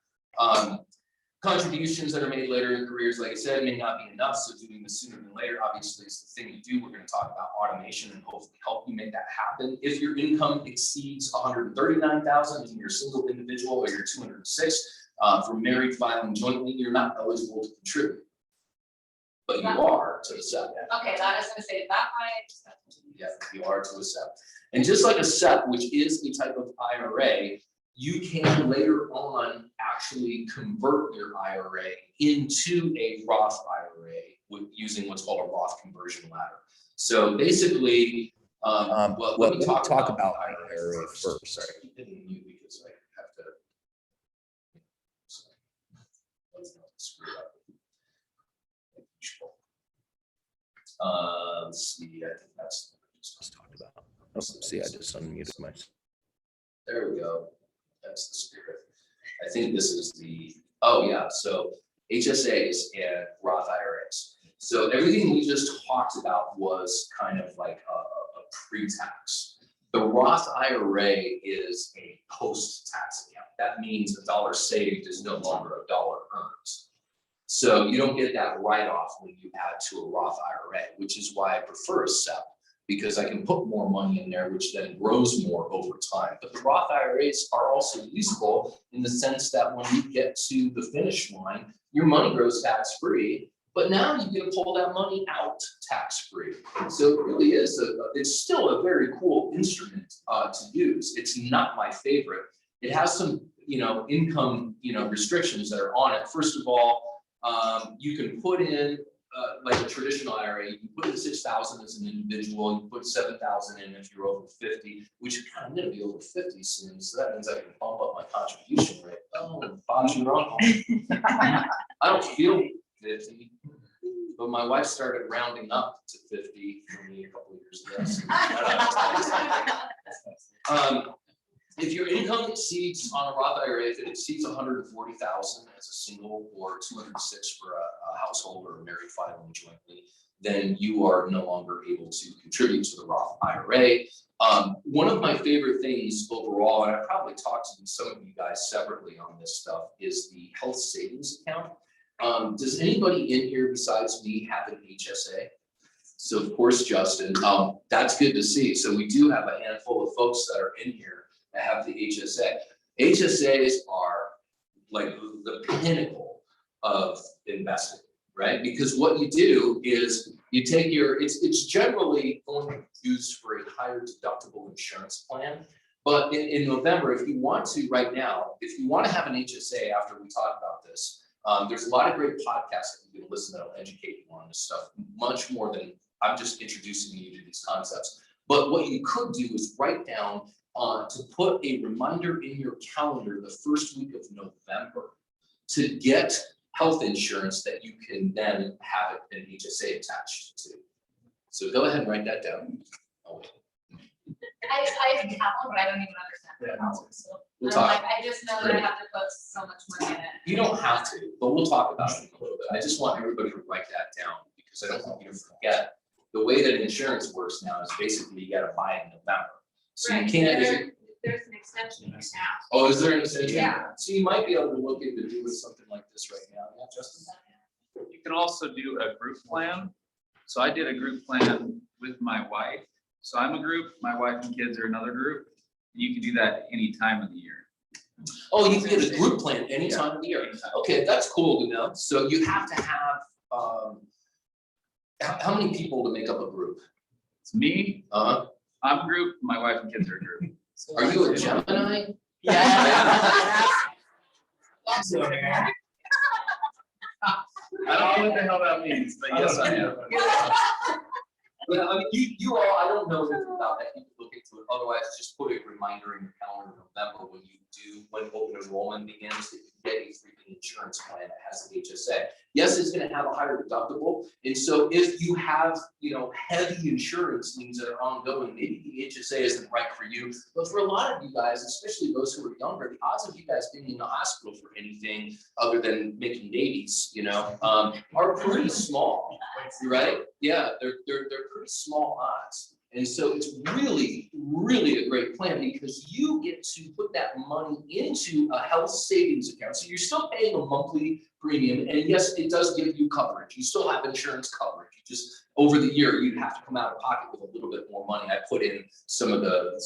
Contributions that are made later in careers, like I said, may not be enough. So doing this sooner than later, obviously, is the thing to do. We're going to talk about automation and hopefully help you make that happen. If your income exceeds $139,000 and you're a single individual, or you're 206, for married filing jointly, you're not eligible to contribute. but you are to the SEP. Okay, that I was gonna say, that I. Yeah, you are to a SEP. And just like a SEP, which is a type of IRA, you can later on actually convert your IRA into a Roth IRA with using what's called a Roth conversion ladder. So basically, well, let me talk about the IRA first. Sorry, I didn't mute because I have to. Let's not screw it up. Let's see, I think that's what we just talked about. Oh, see, I just unmuted myself. There we go. That's the spirit. I think this is the, oh yeah, so HSAs and Roth IRAs. So everything we just talked about was kind of like a pre-tax. The Roth IRA is a post-tax account. That means a dollar saved is no longer a dollar earned. So you don't get that write-off when you add to a Roth IRA, which is why I prefer a SEP, because I can put more money in there, which then grows more over time. But the Roth IRAs are also useful in the sense that when you get to the finish line, your money grows tax-free, but now you get to pull that money out tax-free. So it really is, it's still a very cool instrument to use. It's not my favorite. It has some, income, restrictions that are on it. First of all, you can put in like a traditional IRA, you can put in 6,000 as an individual, you put 7,000 in if you're over 50, which I'm gonna be over 50 soon, so that means I can bump up my contribution rate. Oh, Bob's your uncle. I don't feel 50, but my wife started rounding up to 50 for me a couple of years ago. If your income exceeds on a Roth IRA, if it exceeds 140,000 as a single or 206 for a household or a married filing jointly, then you are no longer able to contribute to the Roth IRA. One of my favorite things overall, and I probably talked to some of you guys separately on this stuff, is the health savings account. Does anybody in here besides me have an HSA? So of course, Justin, that's good to see. So we do have a handful of folks that are in here that have the HSA. HSAs are like the pinnacle of investing, right? Because what you do is you take your, it's generally only used for a higher deductible insurance plan. But in November, if you want to right now, if you want to have an HSA after we talk about this, there's a lot of great podcasts that you can listen that'll educate you on this stuff, much more than I'm just introducing you to these concepts. But what you could do is write down to put a reminder in your calendar the first week of November to get health insurance that you can then have an HSA attached to. So go ahead and write that down. Oh, I have one, but I don't even understand the process, so. We'll I'm talk. like, I just know that I have to put so much money in it. You don't have to, but we'll talk about it in a little bit. I just want everybody to write that down because I don't want you to forget. The way that insurance works now is basically you gotta buy in November. So you Right, can't, there's an extension now. oh, is there an extension? Yeah. So you might be able to look into doing something like this right now, yeah, Justin? You can also do a group plan. So I did a group plan with my wife. So I'm a group, my wife and kids are another group. You can do that any time of the year. Oh, you can get a group plan any time of the year. Okay, that's cool to know. So you have to have, how many people to make up a group? It's me, Uh, I'm a group, my wife and kids are a group. are you a Gemini? Yeah. I don't know what the hell that means, but yes, I am. Yeah, I mean, you all, I don't know anything about that, you can look into it, otherwise just put a reminder in your calendar in November when you do, when open enrollment begins, that you get a freaking insurance plan that has an HSA. Yes, it's gonna have a higher deductible, and so if you have, heavy insurance needs that are ongoing, maybe the HSA isn't right for you, but for a lot of you guys, especially those who are younger, the odds of you guys being in the hospital for anything other than making babies, are pretty small, right? Yeah, they're pretty small odds. And so it's really, really a great plan because you get to put that money into a health savings account. So you're still paying a monthly premium. And yes, it does give you coverage. You still have insurance coverage. You just, over the year, you'd have to come out of pocket with a little bit more money. I put in some of the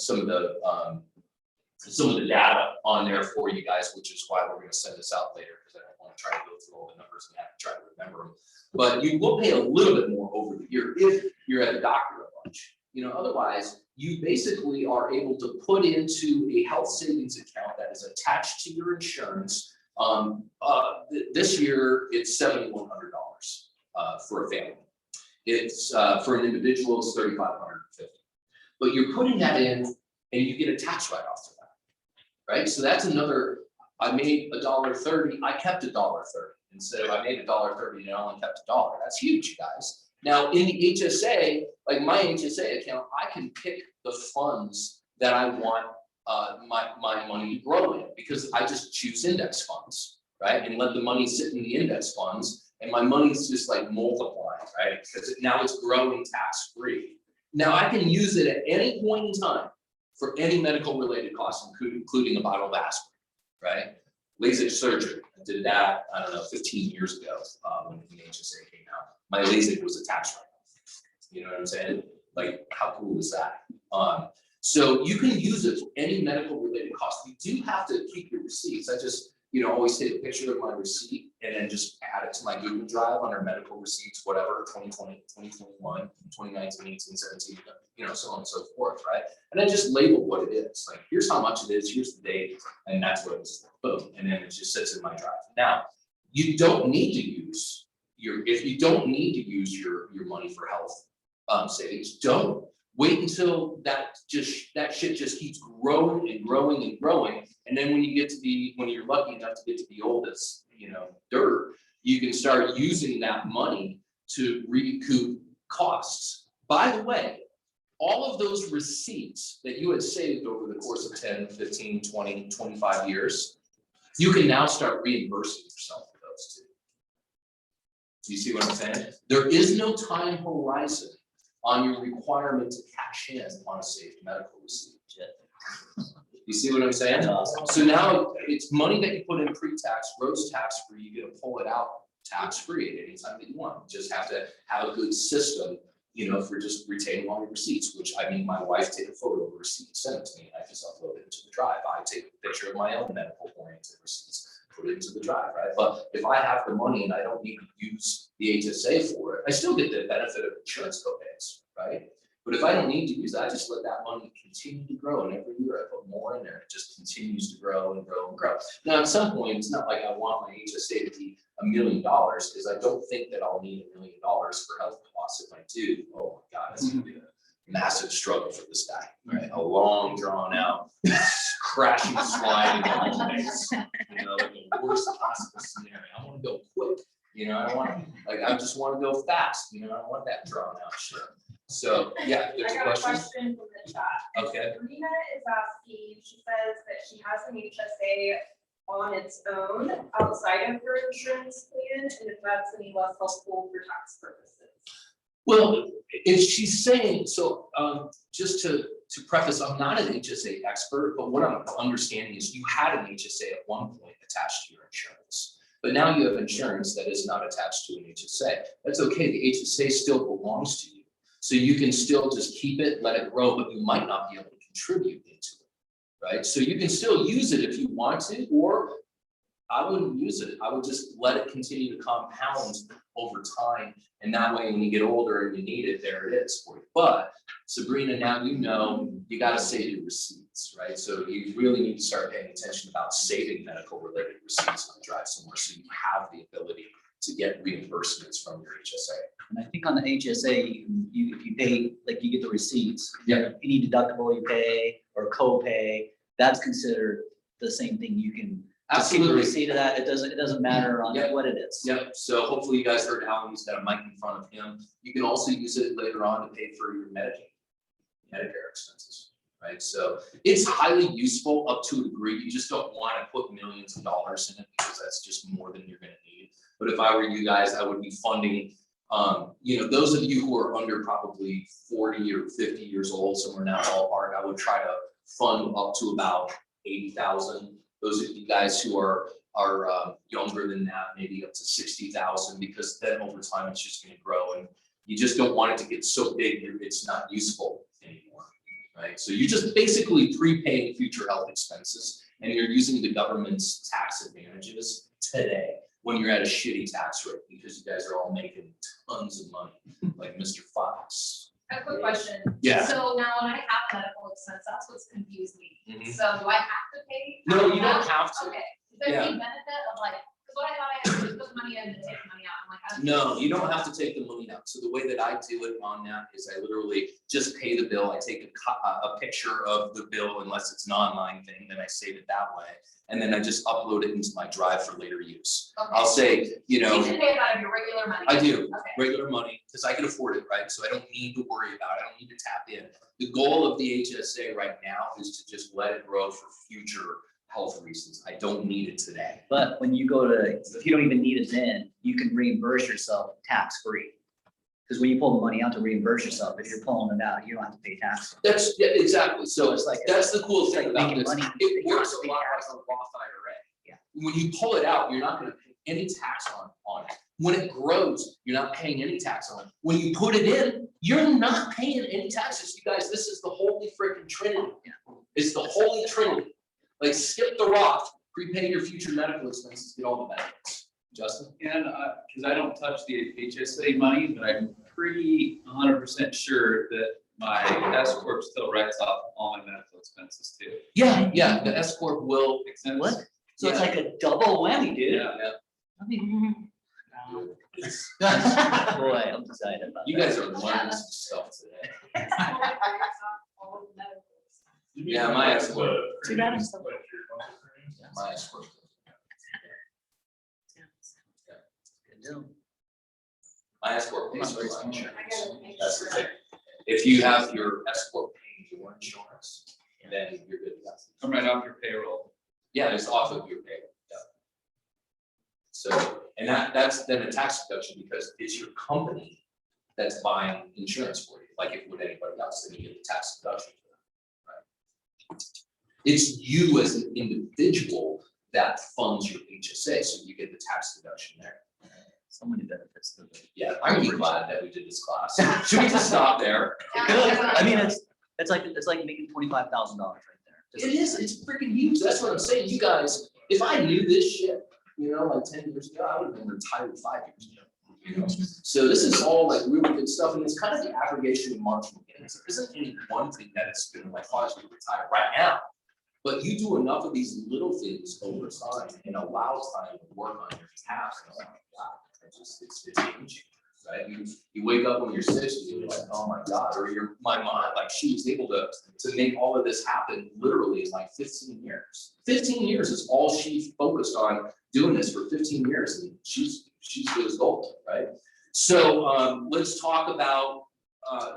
some of the data on there for you guys, which is why we're gonna send this out later, because I don't wanna try to go through all the numbers and have to try to remember them. But you will pay a little bit more over the year if you're at the doctor a bunch. You know, otherwise, you basically are able to put into a health savings account that is attached to your insurance. This year, it's $7,100 for a family. It's for an individual, it's $3,550. But you're putting that in and you get a tax write-off for that, right? So that's another, I made $1.30, I kept $1.30. Instead of I made $1.30 and I only kept $1. That's huge, you guys. Now, in the HSA, like my HSA account, I can pick the funds that I want my money to grow in, because I just choose index funds, right? And let the money sit in the index funds, and my money's just like multiplying, right? Because now it's growing tax-free. Now I can use it at any point in time for any medical related costs, including a bottle of aspirin, right? LASIK surgery, I did that, I don't know, 15 years ago, when the HSA came out. My LASIK was a tax write-off. You know what I'm saying? Like, how cool is that? So you can use it for any medical related cost. You do have to keep your receipts. I just, you know, always take a picture of my receipt and then just add it to my Google Drive under medical receipts, whatever, 2020, 2021, 2019, 18, 17, you know, so on and so forth, right? And then just label what it is. Like, here's how much it is, here's the date, and that's what it's, boom, and then it just sits in my drive. Now, you don't need to use if you don't need to use your money for health savings, don't. Wait until that shit just keeps growing and growing and growing. And then when you're lucky enough to get to the oldest, you know, dirt, you can start using that money to recoup costs. By the way, all of those receipts that you had saved over the course of 10, 15, 20, 25 years, you can now start reimbursing yourself for those too. Do you see what I'm saying? There is no time horizon on your requirement to cash in on a saved medical receipt. You see what I'm saying? So now it's money that you put in pre-tax, gross tax-free, you get to pull it out tax-free at any time that you want. You just have to have a good system, you know, for just retaining all your receipts, which I mean, my wife take a photo of a receipt, send it to me, and I just upload it into the drive. I take a picture of my own medical oriented receipts, put it into the drive, right? But if I have the money and I don't need to use the HSA for it, I still get the benefit of insurance copays, right? But if I don't need to use that, I just let that money continue to grow, and every year I put more in there, it just continues to grow and grow and grow. Now, at some point, it's not like I want my HSA to be $1 million, because I don't think that I'll need $1 million for health costs. If I do, oh my God, it's gonna be a massive struggle for this guy, right? A long, drawn out, crashing, sliding on the base, you know, like the worst possible scenario. I want to go quick, you know, I don't want to, like, I just want to go fast, you know, I don't want that drawn out shit. So, yeah, there's I a got a question. question from the chat. Okay. Rena is asking, she says that she has an HSA on its own outside of her insurance plan, and if that's any less helpful for tax purposes. Well, if she's saying, so just to preface, I'm not an HSA expert, but what I'm understanding is you had an HSA at one point attached to your insurance, but now you have insurance that is not attached to an HSA. That's okay, the HSA still belongs to you. So you can still just keep it, let it grow, but you might not be able to contribute into it, right? So you can still use it if you want to, or I wouldn't use it. I would just let it continue to compound over time. And that way, when you get older and you need it, there it is for you. But Sabrina, now you know you got to save your receipts, right? So you really need to start paying attention about saving medical related receipts on the drive somewhere, so you have the ability to get reimbursements from your HSA. And I think on the HSA, if you pay, like you get the receipts. Yeah. Any deductible you pay or co-pay, that's considered the same thing. You can just keep the Absolutely. receipt of that. It doesn't matter on Yeah. what it is. Yep, so hopefully you guys heard Alan, he's got a mic in front of him. You can also use it later on to pay for your Medicare expenses, right? So it's highly useful up to a degree. You just don't want to put millions of dollars in it, because that's just more than you're going to need. But if I were you guys, I would be funding, you know, those of you who are under probably 40 or 50 years old, somewhere in that ballpark, I would try to fund up to about 80,000. Those of you guys who are younger than that, maybe up to 60,000, because then over time it's just going to grow, and you just don't want it to get so big it's not useful anymore, right? So you're just basically prepaying future health expenses and you're using the government's tax advantages today when you're at a shitty tax rate because you guys are all making tons of money, like Mr. Fox. I have a quick question. Yeah. So now when I have medical expense, that's what's confused me. Mhm. So do I have to pay? No, you half don't of have that? to. Okay. Is there any benefit of like, because what I thought I had to do was put money in and take money out. I'm like, I don't. No, you don't have to take the money out. So the way that I do it on that is I literally just pay the bill. I take a picture of the bill unless it's an online thing, then I save it that way. And then I just upload it into my drive for later use. Okay. I'll say, you know. You can pay it out of your regular money. I do, Okay. regular money, because I can afford it, right? So I don't need to worry about it. I don't need to tap in. The goal of the HSA right now is to just let it grow for future health reasons. I don't need it today. But when you go to, if you don't even need it then, you can reimburse yourself tax-free. Because when you pull the money out to reimburse yourself, if you're pulling it out, you don't have to pay tax. That's, yeah, exactly. So it's like, that's the cool it's thing like about making this. money. It You works don't a pay lot tax. like a Roth IRA. Yeah. When you pull it out, you're not gonna pay any tax on it. When it grows, you're not paying any tax on it. When you put it in, you're not paying any taxes. You guys, this is the holy freaking trinity. It's the holy trinity. Like skip the Roth, prepay your future medical expenses, get all the benefits. Justin? And, because I don't touch the HSA money, but I'm pretty 100% sure that my S corp still writes off all my medical expenses too. Yeah, the S corp will. Make sense? What? So it's like a double whammy, dude. Yeah. I mean, It's- boy, I'm excited about You that. guys are learning some stuff today. All the medical expenses. Yeah, my S corp. Too bad I'm so- My S corp. Good deal. My S corp pays for my I insurance. gotta make That's the sure. thing. If you have your S corp paying your insurance, then you're good to go. Come right off your payroll. Yeah, it's off of your payroll. Yeah. So, and that's then a tax deduction because it's your company that's buying insurance for you, like if with anybody else, then you get the tax deduction for that, right? It's you as an individual that funds your HSA, so you get the tax deduction there. So many benefits to it. Yeah, I'm really glad that we did this class. Should we just stop there? Good. I mean, it's like making $25,000 right there. It is, it's freaking huge. That's what I'm saying. You guys, if I knew this shit, you know, like 10 years ago, I would have been retired 5 years ago. You know? So this is all like really good stuff. And it's kind of the aggregation of marginal gains. There isn't any one thing that has been like, oh, I should retire right now. But you do enough of these little things over time and allow time to work on your behalf. And oh my God, it's huge. Right? You wake up when you're 60, you're like, oh my God, or my mom, like she was able to make all of this happen literally in like 15 years. 15 years is all she focused on doing this for 15 years, and she's good as gold, right? So let's talk about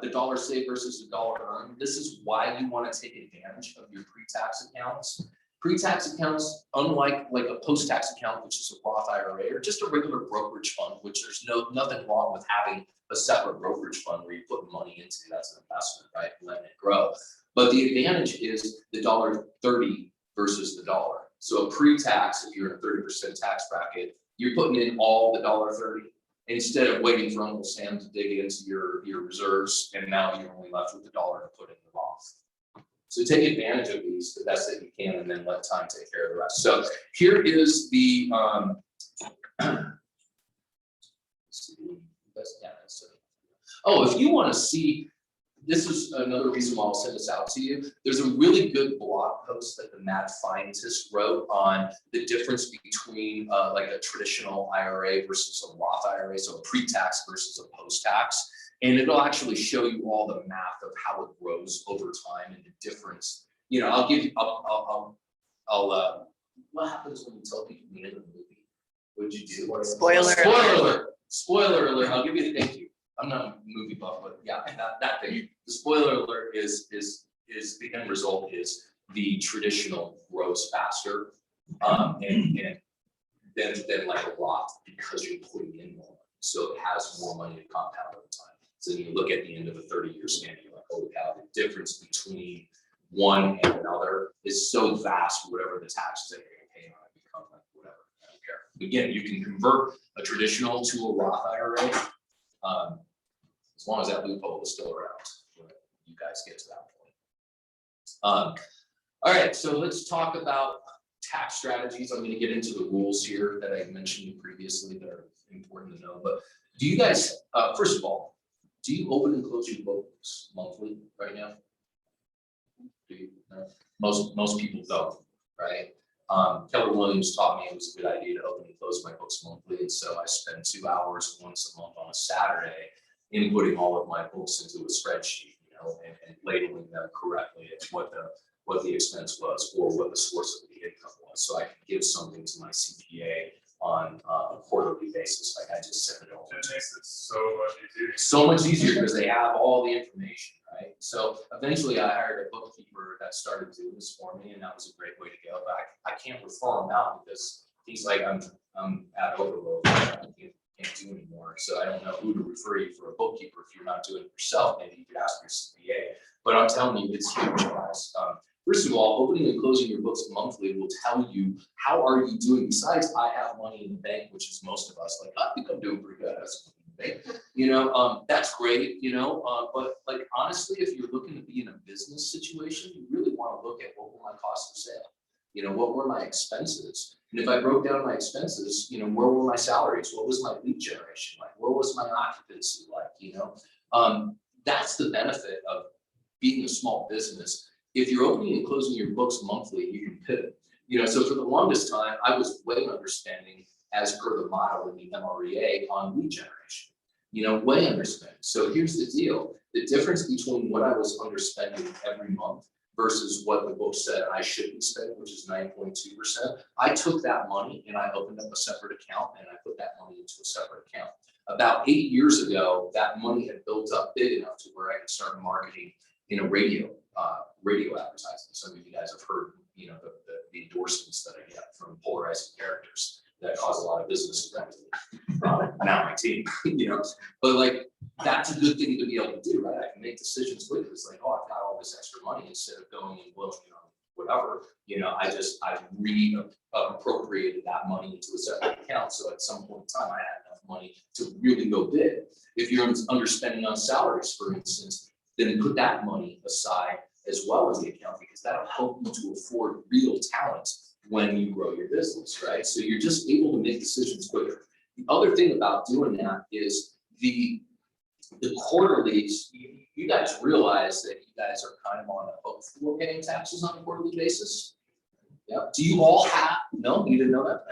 the dollar saved versus the dollar earned. This is why you want to take advantage of your pre-tax accounts. Pre-tax accounts, unlike like a post-tax account, which is a Roth IRA, or just a regular brokerage fund, which there's nothing wrong with having a separate brokerage fund where you put money into that's an investment, right? Letting it grow. But the advantage is the $1.30 versus the dollar. So a pre-tax, if you're in a 30% tax bracket, you're putting in all the $1.30 instead of waiting for Uncle Sam to dig into your reserves, and now you're only left with the dollar to put in the Roth. So take advantage of these the best that you can, and then let time take care of the rest. So here is the oh, if you want to see, this is another reason why I'll send this out to you. There's a really good blog post that the mad scientist wrote on the difference between like a traditional IRA versus a Roth IRA, so a pre-tax versus a post-tax. And it'll actually show you all the math of how it grows over time and the difference. You know, I'll give you, what happens when you tell people the end of the movie? What'd you do? Spoiler Spoiler alert. Spoiler alert. I'll give you, thank you. I'm not a movie buff, but yeah, that thing. The spoiler alert is the end result is the traditional grows faster. And then like a Roth because you're putting in more. So it has more money to compound over time. So you look at the end of a 30-year span, you're like, holy cow, the difference between one and another is so vast, whatever the taxes that you're gonna pay on it become like whatever, I don't care. Again, you can convert a traditional to a Roth IRA, as long as that loophole is still around, when you guys get to that point. All right, so let's talk about tax strategies. I'm gonna get into the rules here that I mentioned previously that are important to know, but do you guys, first of all, do you open and close your books monthly right now? Do you? No? Most people don't, right? Keller Williams taught me it was a good idea to open and close my books monthly, and so I spend 2 hours once a month on a Saturday inputting all of my books into a spreadsheet, you know, and labeling them correctly as what the expense was or what the source of the income was, so I can give something to my CPA on a quarterly basis, like I just said it all. It makes it so much easier. So much easier because they have all the information, right? So eventually I hired a bookkeeper that started doing this for me, and that was a great way to go, but I can't refer him out because he's like, I'm at overload, I can't do anymore, so I don't know who to refer you for a bookkeeper if you're not doing it yourself. Maybe you could ask your CPA, but I'm telling you, it's huge, guys. First of all, opening and closing your books monthly will tell you how are you doing. Besides, I have money in the bank, which is most of us. Like, I think I'm doing pretty good. You know, that's great. You know, but like honestly, if you're looking to be in a business situation, you really want to look at what were my costs of sale. You know, what were my expenses? And if I broke down my expenses, you know, where were my salaries? What was my lead generation like? What was my occupancy like? You know, that's the benefit of being a small business. If you're opening and closing your books monthly, you can pivot. You know, so for the longest time, I was way underspending as per the model in the MREA on lead generation. You know, way underspending. So here's the deal. The difference between what I was underspending every month versus what the book said I should be spending, which is 9.2%. I took that money and I opened up a separate account and I put that money into a separate account. About 8 years ago, that money had built up big enough to where I could start marketing in a radio advertising. Some of you guys have heard, you know, the endorsements that I get from polarizing characters that cause a lot of business to them. Now my team, you know, but like that's a good thing to be able to do, right? I can make decisions quickly. It's like, oh, I've got all this extra money instead of going and blowing it on whatever. You know, I appropriated that money into a separate account. So at some point in time, I had enough money to really go big. If you're underspending on salaries, for instance, then put that money aside as well as the account, because that'll help you to afford real talent when you grow your business, right? So you're just able to make decisions quicker. The other thing about doing that is the quarterlies. You guys realize that you guys are kind of on a hook for paying taxes on a quarterly basis. Yeah. Do you all have? No, you didn't know that.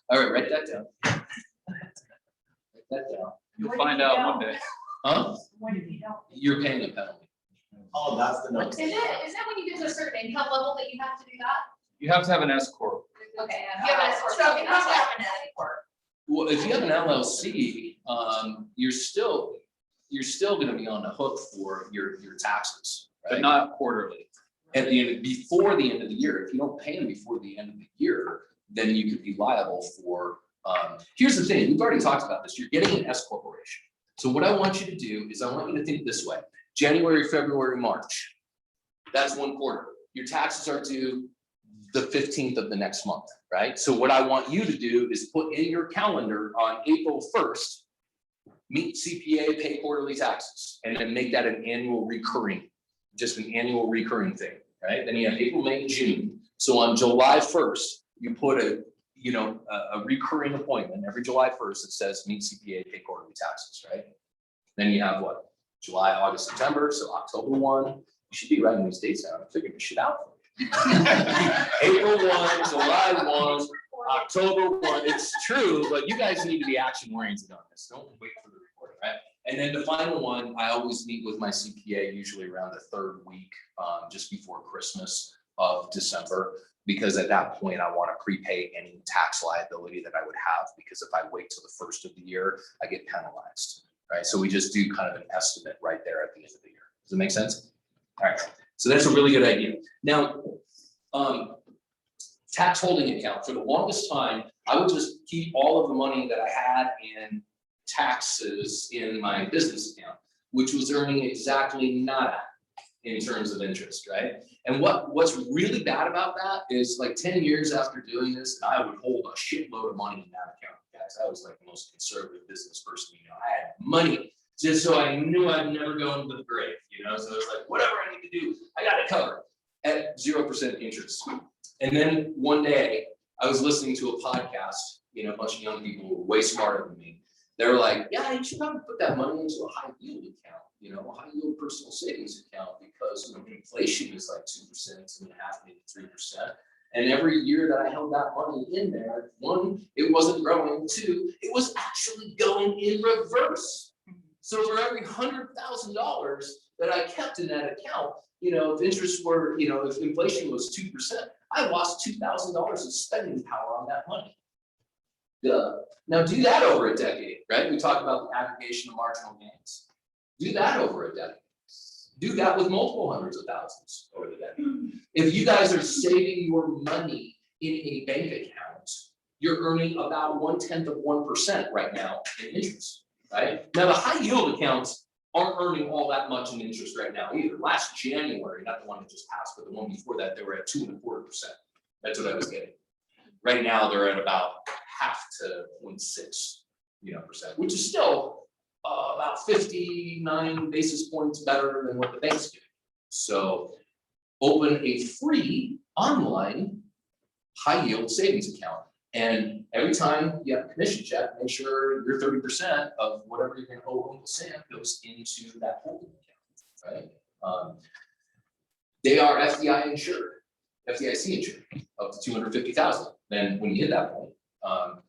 All right, write that down. Write that down. You'll find out one day. Huh? When did you know? You're paying a penalty. Oh, that's the number. Is it when you get to a certain income level that you have to do that? You have to have an S corp. Okay. Yeah, but it's- so if you don't have an S corp. Well, if you have an LLC, you're still going to be on the hook for your taxes, But right? not quarterly. At the end, before the end of the year. If you don't pay them before the end of the year, then you could be liable for. Here's the thing: we've already talked about this. You're getting an S corporation. So what I want you to do is I want you to think this way: January, February, March. That's one quarter. Your taxes are due the 15th of the next month, right? So what I want you to do is put in your calendar on April 1st, meet CPA, pay quarterly taxes, and then make that an annual recurring, just an annual recurring thing, right? Then you have April, May, and June. So on July 1st, you put a recurring appointment every July 1st that says meet CPA, pay quarterly taxes, right? Then you have what? July, August, September, so October 1. You should be writing these dates down. I'm figuring this shit out for you. April 1, July 1, October 1. It's true, but you guys need to be action oriented on this. Don't wait for the recording, right? And then the final one, I always meet with my CPA usually around the third week, just before Christmas of December, because at that point I want to prepay any tax liability that I would have, because if I wait till the first of the year, I get penalized, right? So we just do kind of an estimate right there at the end of the year. Does it make sense? All right, so that's a really good idea. Now, tax holding account, for the longest time, I would just keep all of the money that I had in taxes in my business account, which was earning exactly nada in terms of interest, right? And what's really bad about that is like 10 years after doing this, and I would hold a shitload of money in that account, guys. I was like the most conservative business person, you know. I had money just so I knew I'd never go into the grave, you know? So it was like, whatever I need to do, I got it covered. at 0% interest. And then one day I was listening to a podcast, you know, a bunch of young people who were way smarter than me. They were like, yeah, you should probably put that money into a high yield account, you know, a high yield personal savings account, because you know, inflation is like 2%, 2.5%, maybe 3%. And every year that I held that money in there, one, it wasn't growing. Two, it was actually going in reverse. So for every $100,000 that I kept in that account, you know, if interest were, you know, if inflation was 2%, I lost $2,000 of spending power on that money. Duh. Now do that over a decade, right? We talked about the aggregation of marginal gains. Do that over a decade. Do that with multiple hundreds of thousands over the decade. If you guys are saving your money in a bank account, you're earning about 0.1% right now in interest, right? Now the high yield accounts aren't earning all that much in interest right now either. Last January, not the one that just passed, but the one before that, they were at 2.25%. That's what I was getting. Right now, they're at about 0.5 to 0.6, percent, which is still about 59 basis points better than what the banks do. So open a free online high yield savings account. And every time you have a commission check, make sure your 30% of whatever you're going to owe Uncle Sam goes into that holding account, right? They are FDIC insured up to 250,000. Then when you hit that point,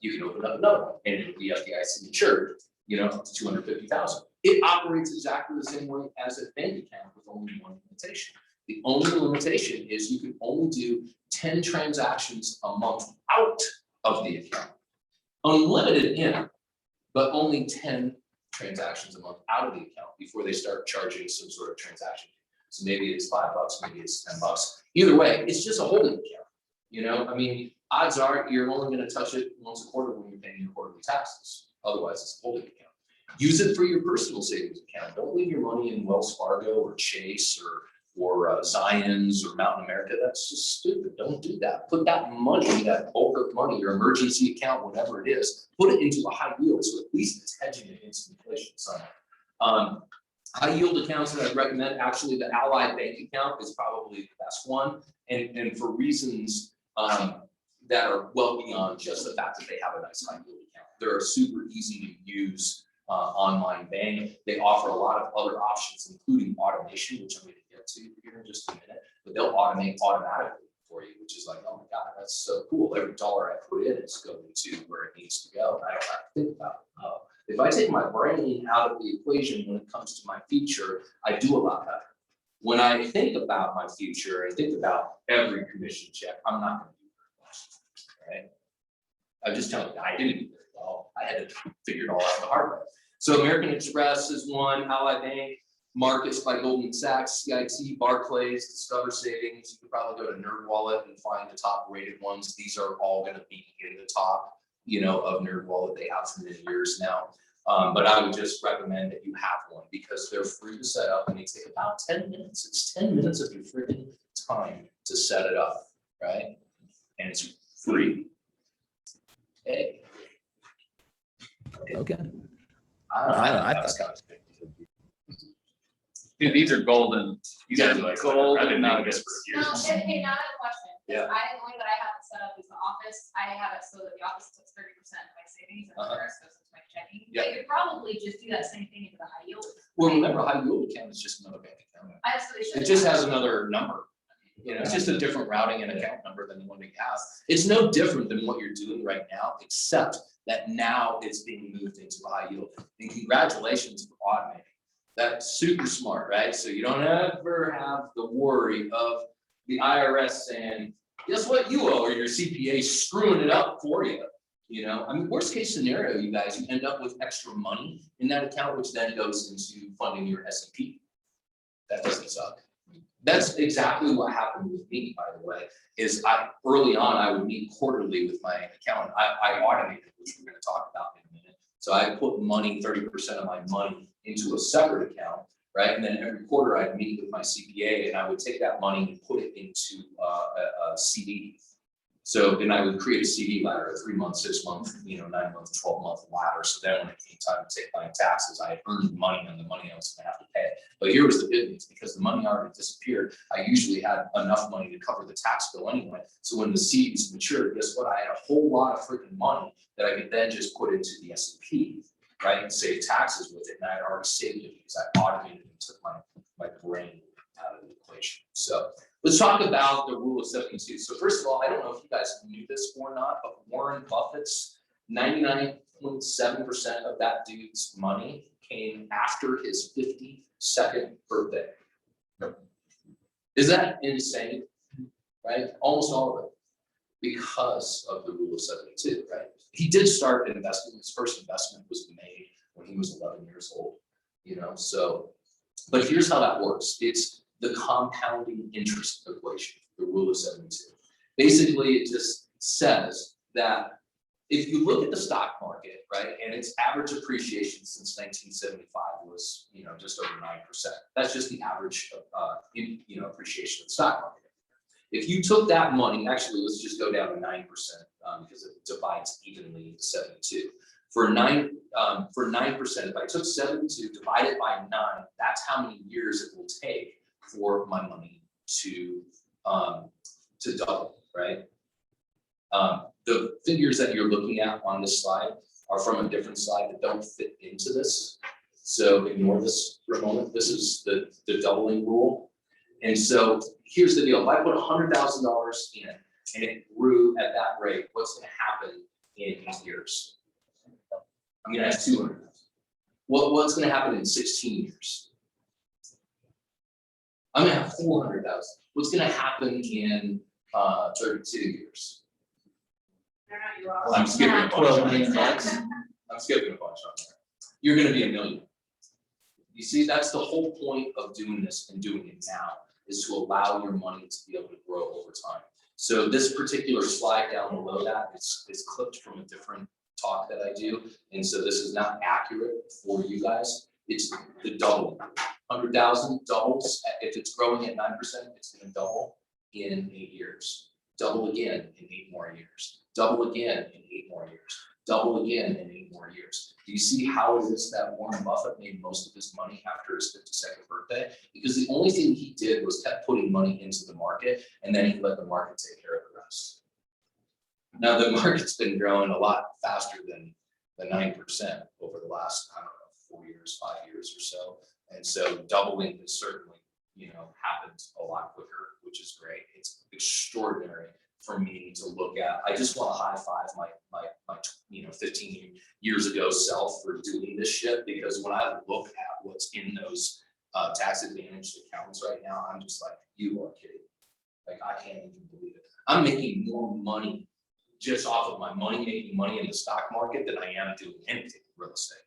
you can open up another one and it'll be FDIC insured, up to 250,000. It operates exactly the same way as a bank account with only one limitation. The only limitation is you can only do 10 transactions a month out of the account. Unlimited in, but only 10 transactions a month out of the account before they start charging some sort of transaction. So maybe it's $5, maybe it's $10. Either way, it's just a holding account. I mean, odds are you're only going to touch it once a quarter when you're paying your quarterly taxes. Otherwise, it's a holding account. Use it for your personal savings account. Don't leave your money in Wells Fargo or Chase or Zions or Mountain America. That's just stupid. Don't do that. Put that money, that bulk of money, your emergency account, whatever it is, put it into a high yield. So at least it's hedging against inflation somewhat. High yield accounts that I'd recommend, actually the Ally Bank account is probably the best one. And for reasons that are well beyond just the fact that they have a nice high yield account. They're a super easy to use online bank. They offer a lot of other options, including automation, which I'm going to get to here in just a minute, but they'll automate automatically for you, which is like, oh my God, that's so cool. Every dollar I put in is going to where it needs to go. I don't have to think about it. If I take my brain out of the equation when it comes to my future, I do a lot better. When I think about my future and think about every commission check, I'm not going to do very well, right? I'm just telling you, I didn't do very well. I had to figure it all out the hard way. So American Express is one, Ally Bank, Marcus by Goldman Sachs, CIT, Barclays, Discover Savings. You can probably go to NerdWallet and find the top rated ones. These are all going to be in the top, of NerdWallet. They have for many years now. But I would just recommend that you have one because they're free to set up and they take about 10 minutes. It's 10 minutes of your freaking time to set it up, right? And it's free. Hey. Okay. I thought kind of Dude, these are golden. These are like golden nuggets. No, hey, now I have a question. Yeah. The way that I have it set up is the office, I have it so that the office takes 30% of my savings and the rest goes into my checking. Yeah. They could probably just do that same thing into the high yield. Well, remember, high yield account is just another bank account. It just has another number. It's just a different routing and account number than the one we have. It's no different than what you're doing right now, except that now it's being moved into a high yield. And congratulations for automating. That's super smart, right? So you don't ever have the worry of the IRS saying, guess what you owe, or your CPA screwing it up for you. I mean, worst case scenario, you guys, you end up with extra money in that account, which then goes into funding your S&P. That doesn't suck. That's exactly what happened with me, by the way, is early on, I would meet quarterly with my accountant. I automated, which we're going to talk about in a minute. So I put money, 30% of my money into a separate account, right? And then every quarter I'd meet with my CPA and I would take that money and put it into a CD. So, and I would create a CD ladder, a 3-month, 6-month, 9-month, 12-month ladder. So then when it came time to take my taxes, I had earned money on the money I was gonna have to pay. But here was the good news, because the money already disappeared, I usually had enough money to cover the tax bill anyway. So when the CDs matured, guess what? I had a whole lot of freaking money that I could then just put into the S&P, right? And save taxes with it. And I had already saved it because I automated and took my brain out of the equation. So let's talk about the rule of 72. So first of all, I don't know if you guys knew this or not, but Warren Buffett's 99.7% of that dude's money came after his 52nd birthday. Is that insane? Right? Almost all of it, because of the rule of 72, right? He did start investing. His first investment was made when he was 11 years old, so, but here's how that works. It's the compounding interest equation, the rule of 72. Basically, it just says that if you look at the stock market, right, and its average appreciation since 1975 was, just over 9%. That's just the average, appreciation of the stock market. If you took that money, actually, let's just go down to 9%, because it divides evenly into 72. For 9%, if I took 72 divided by 9, that's how many years it will take for my money to double, right? The figures that you're looking at on this slide are from a different slide that don't fit into this. So ignore this for a moment. This is the doubling rule. And so here's the deal. If I put $100,000 in and it grew at that rate, what's going to happen in 8 years? I'm going to have 200,000. What's going to happen in 16 years? I'm going to have 400,000. What's going to happen in 32 years? I'm skipping a bunch on there. I'm skipping a bunch on there. You're going to be $1 million. You see, that's the whole point of doing this and doing it now, is to allow your money to be able to grow over time. So this particular slide down below that is clipped from a different talk that I do. And so this is not accurate for you guys. It's the doubling. 100,000 doubles. If it's growing at 9%, it's going to double in 8 years. Double again in 8 more years. Double again in 8 more years. Double again in 8 more years. Do you see how it is that Warren Buffett made most of his money after his 52nd birthday? Because the only thing he did was kept putting money into the market, and then he let the market take care of the rest. Now the market's been growing a lot faster than the 9% over the last, 4 years, 5 years or so. And so doubling has certainly, happened a lot quicker, which is great. It's extraordinary for me to look at. I just want to high five my 15 years ago self for doing this shit, because when I look at what's in those tax advantaged accounts right now, I'm just like, you are kidding. Like, I can't even believe it. I'm making more money just off of my making money in the stock market than I am doing anything in real estate.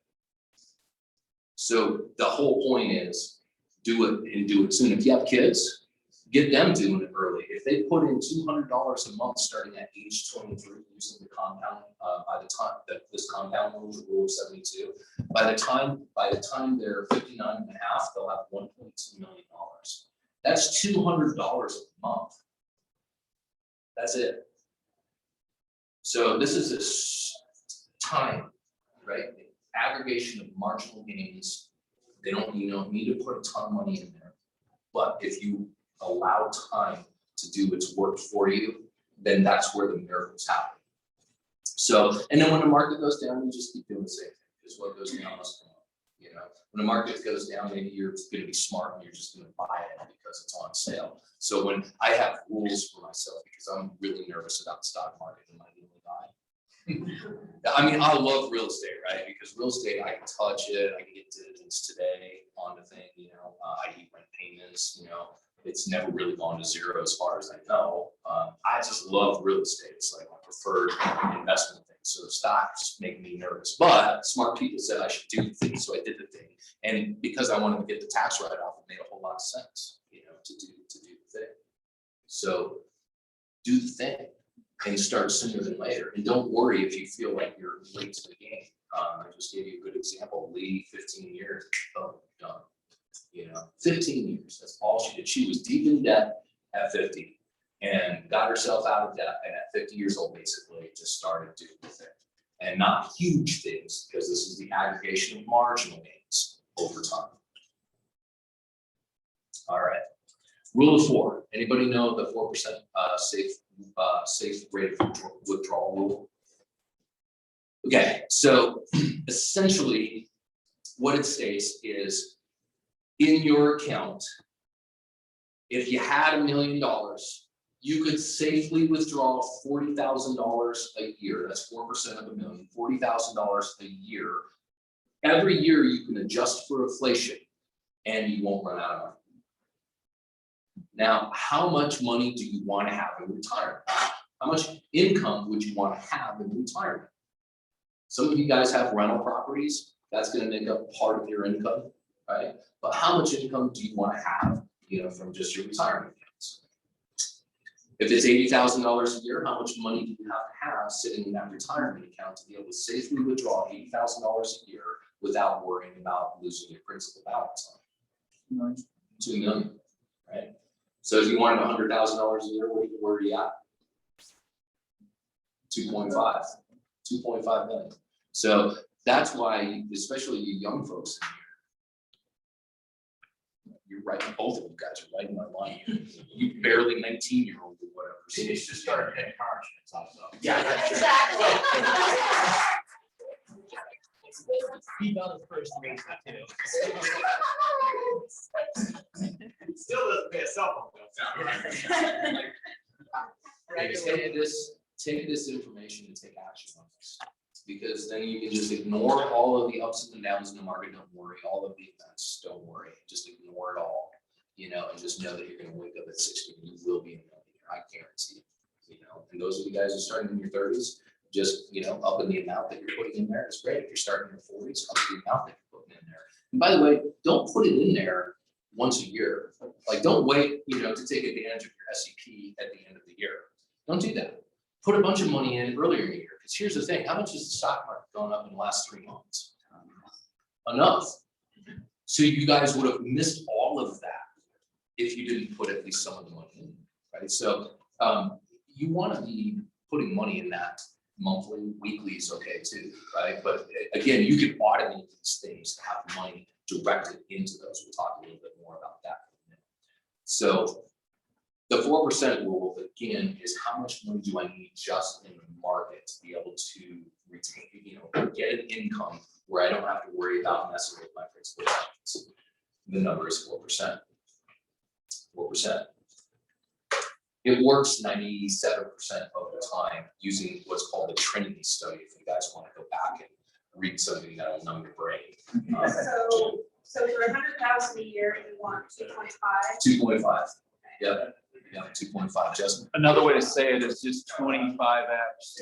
So the whole point is do it and do it soon. If you have kids, get them doing it early. If they put in $200 a month starting at age 23 using the compound, by the time that this compound rule, the rule of 72, by the time they're 59 and a half, they'll have $1.2 million. That's $200 a month. That's it. So this is this time, right? The aggregation of marginal gains. They don't, need to put a ton of money in there. But if you allow time to do its work for you, then that's where the miracles happen. So, and then when the market goes down, you just keep doing the same thing, because what goes down must come up. When the market goes down, maybe you're going to be smart and you're just going to buy it because it's on sale. So when I have rules for myself, because I'm really nervous about the stock market and my daily buy. I mean, I love real estate, right? Because real estate, I can touch it, I can get dividends today on the thing, I eat rent payments, it's never really gone to zero as far as I know. I just love real estate. It's like my preferred investment thing. So stocks make me nervous, but smart people said I should do the thing, so I did the thing. And because I wanted to get the tax write-off, it made a whole lot of sense, to do the thing. So do the thing and start sooner than later. And don't worry if you feel like you're late to the game. I just gave you a good example. Lee, 15 years, done. 15 years. That's all she did. She was deep in debt at 50. and got herself out of debt, and at 50 years old, basically, just started doing the thing. And not huge things, because this is the aggregation of marginal gains over time. All right, rule of 4. Anybody know the 4% safe rate of withdrawal rule? Okay, so essentially, what it states is, in your account, if you had $1 million, you could safely withdraw $40,000 a year. That's 4% of $1 million, $40,000 a year. Every year you can adjust for inflation and you won't run out of money. Now, how much money do you want to have in retirement? How much income would you want to have in retirement? Some of you guys have rental properties. That's going to make up part of your income, right? But how much income do you want to have, from just your retirement accounts? If it's $80,000 a year, how much money do you have sitting in that retirement account to be able to safely withdraw $80,000 a year without worrying about losing your principal balance on it? 2 million, right? So if you wanted $100,000 a year, where are you at? 2.5 million. So that's why, especially you young folks in here, you're right, both of you guys are right in my line. You barely 19-year-old or whatever. You need to start paying car insurance also. Yeah. Exactly. Keep on the first reason too. Still doesn't pay a cell phone bill. Take this information and take action on this. Because then you can just ignore all of the ups and downs in the market, don't worry, all of the events, don't worry, just ignore it all, and just know that you're gonna wake up at 60 and you will be a millionaire, I guarantee you, and those of you guys who are starting in your 30s, just, up in the amount that you're putting in there, it's great. If you're starting in your 40s, up the amount that you're putting in there. And by the way, don't put it in there once a year. Like, don't wait, to take advantage of your SEP at the end of the year. Don't do that. Put a bunch of money in earlier in the year. Because here's the thing, how much has the stock market gone up in the last 3 months? Enough. So you guys would have missed all of that if you didn't put at least some of the money in, right? So you want to be putting money in that monthly, weekly is okay too, right? But again, you can automate these things to have money directed into those. We'll talk a little bit more about that in a minute. So the 4% rule, again, is how much money do I need just in the market to be able to retain, get an income where I don't have to worry about messing with my principal balance. The number is 4%. 4%. It works 97% of the time using what's called the Trinity study. If you guys want to go back and read something that'll numb your brain. So for 100,000 a year, you want 2.5? 2.5. Yep. Yeah, 2.5. Justin. Another way to say it is just 25x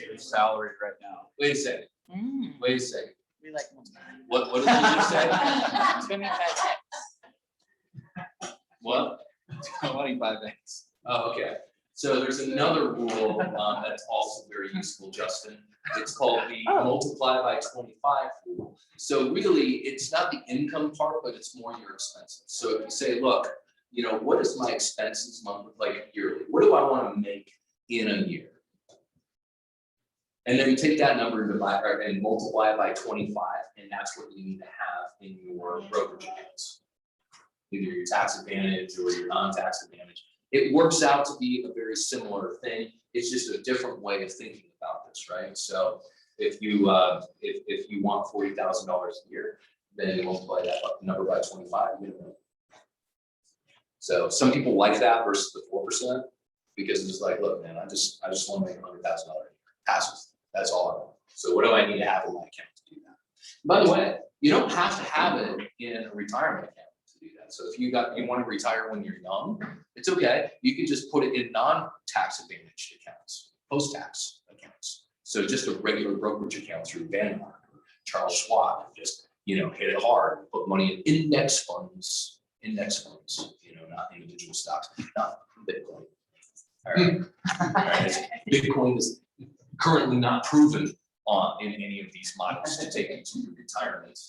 your salary right now. Wait a second. Wait a second. We like. What did you just say? 25x. What? 25x. Oh, okay. So there's another rule that's also very useful, Justin. It's called the multiply by 25 rule. So really, it's not the income part, but it's more your expenses. So if you say, look, what is my expenses monthly, like yearly? What do I want to make in a year? And then you take that number and multiply it by 25, and that's what you need to have in your brokerage accounts, either your tax advantage or your non-tax advantage. It works out to be a very similar thing. It's just a different way of thinking about this, right? So if you want $40,000 a year, then you multiply that number by 25, you get $1 million. So some people like that versus the 4% because it's like, look, man, I just want to make $100,000 a year. Passive. That's all I want. So what do I need to have in my account to do that? By the way, you don't have to have it in a retirement account to do that. So if you want to retire when you're young, it's okay. You can just put it in non-tax advantaged accounts, post-tax accounts. So just a regular brokerage account through Vanguard or Charles Schwab, and just hit it hard, put money in index funds, not individual stocks, not Bitcoin. All right. All right. Bitcoin is currently not proven in any of these models to take into your retirement.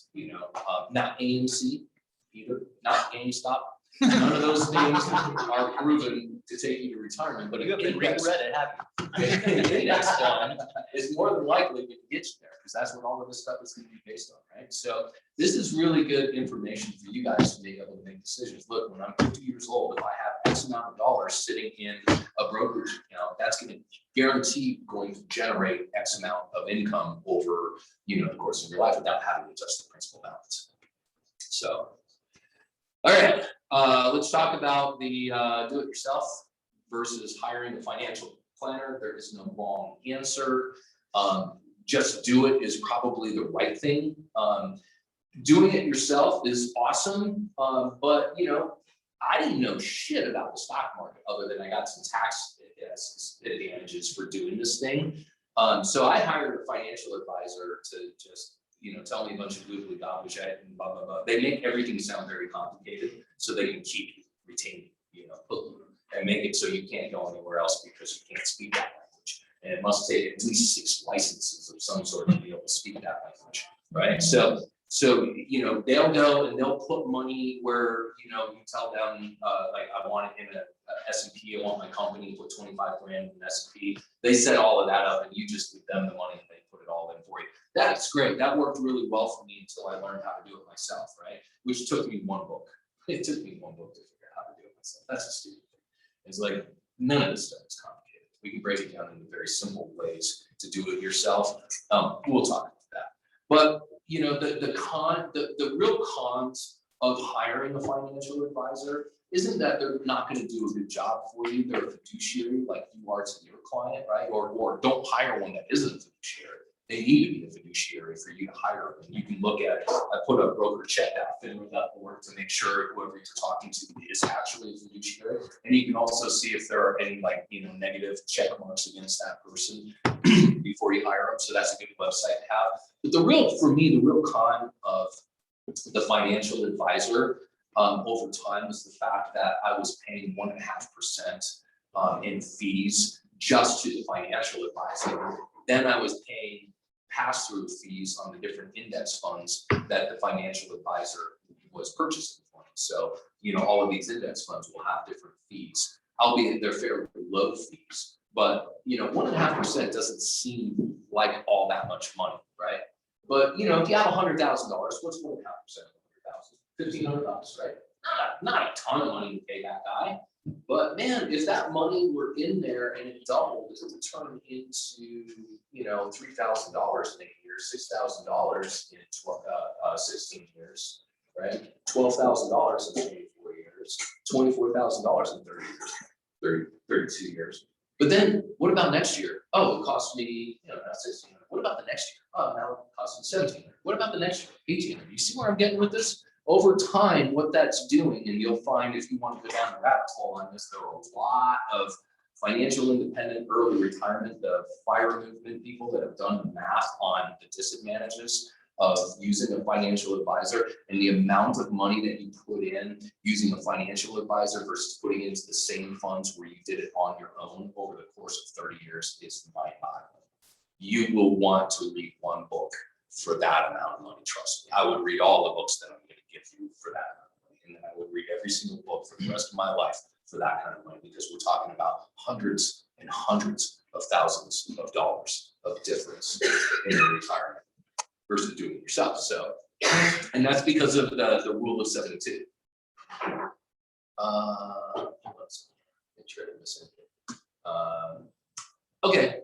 Not AMC either, not GameStop. None of those things are proven to take you to retirement, but an You haven't index, reread it, have an index fund is more than likely to get you there, because that's what all of this stuff is gonna be based on, right? So this is really good information for you guys to be able to make decisions. Look, when I'm 50 years old, if I have X amount of dollars sitting in a brokerage account, that's gonna guarantee going to generate X amount of income over, the course of your life without having to touch the principal balance. So, all right, let's talk about the do-it-yourself versus hiring a financial planner. There is no wrong answer. Just do it is probably the right thing. Doing it yourself is awesome, but I didn't know shit about the stock market other than I got some tax advantages for doing this thing. So I hired a financial advisor to just tell me a bunch of googly garbage and blah, blah, blah. They make everything sound very complicated so they can keep you, retain you, and make it so you can't go anywhere else because you can't speak that language. And it must take at least 6 licenses of some sort to be able to speak that language, right? So they'll go and they'll put money where, you tell them, like, I want it in a S&P, I want my company to put 25 grand in S&P. They set all of that up and you just give them the money and they put it all in for you. That's great. That worked really well for me until I learned how to do it myself, right? Which took me 1 book. It took me 1 book to figure out how to do it myself. That's a stupid thing. It's like, none of this stuff is complicated. We can break it down into very simple ways to do it yourself. We'll talk about that. But the real cons of hiring a financial advisor isn't that they're not going to do a good job for you. They're a fiduciary like you are to your client, right? Or don't hire one that isn't a fiduciary. They need to be a fiduciary for you to hire them. You can look at, I put a broker check out, fill it up work to make sure whoever you're talking to is actually a fiduciary. And you can also see if there are any negative check marks against that person before you hire them. So that's a good website to have. But for me, the real con of the financial advisor over time is the fact that I was paying 1.5% in fees just to the financial advisor. Then I was paying pass-through fees on the different index funds that the financial advisor was purchasing for me. So, all of these index funds will have different fees, albeit they're fairly low fees. But, 1.5% doesn't seem like all that much money, right? But, if you have $100,000, what's 1.5% of $100,000? $1,500, right? Not a ton of money to pay that guy. But man, if that money were in there and it doubled, it would turn into, $3,000 in 8 years, $6,000 in 16 years, right? $12,000 in 24 years, $24,000 in 30 years, 32 years. But then what about next year? Oh, it cost me, not 1,600. What about the next year? Oh, now it costs me 1,700. What about the next year? 1,800. You see where I'm getting with this? Over time, what that's doing, and you'll find if you want to go down the rabbit hole on this, there are a lot of financial independent early retirement, the FIRE movement people that have done the math on the disadvantages of using a financial advisor and the amount of money that you put in using a financial advisor versus putting it into the same funds where you did it on your own over the course of 30 years is mind-boggling. You will want to read 1 book for that amount of money, trust me. I would read all the books that I'm going to give you for that amount of money, and then I would read every single book for the rest of my life for that kind of money, because we're talking about hundreds and hundreds of thousands of dollars of difference in your retirement versus doing it yourself. So, and that's because of the rule of 72. Let's make sure I didn't miss anything. Okay.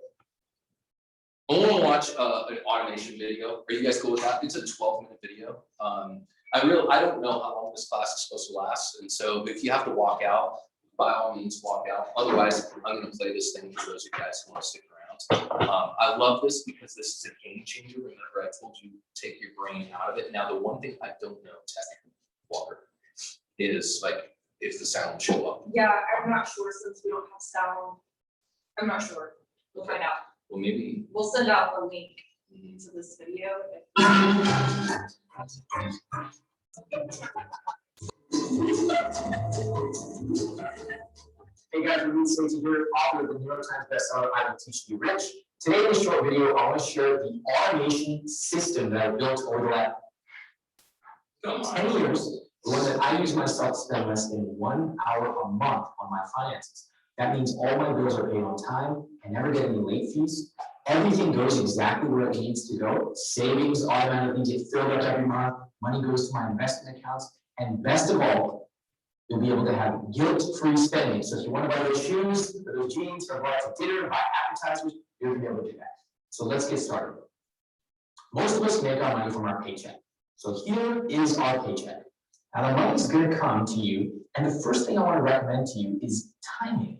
I want to watch an automation video. Are you guys cool with that? It's a 12-minute video. I don't know how long this class is supposed to last, and so if you have to walk out, by all means walk out. Otherwise, I'm going to play this thing for those of you guys who want to stick around. I love this because this is a game changer. Remember, I told you take your brain out of it. Now, the one thing I don't know, Tech Walker, is like if the sound will show up. Yeah, I'm not sure since we don't have sound. I'm not sure. We'll find out. Well, maybe. We'll send out the link to this video. Hey guys, we're Stacey here, author of the New York Times bestseller, I Will Teach You Rich. Today in this short video, I want to share the automation system that I built over the last 10 years The one that I use myself spend less than 1 hour a month on my finances. That means all my bills are paid on time. I never get any late fees. Everything goes exactly where it needs to go. Savings automatically get filled up every month. Money goes to my investment accounts. And best of all, you'll be able to have guilt-free spending. So if you want to buy those shoes, or those jeans, or buy a dinner, buy appetizers, you're gonna be able to do that. So let's get started. Most of us make our money from our paycheck. So here is our paycheck. Now the money is gonna come to you, and the first thing I want to recommend to you is timing.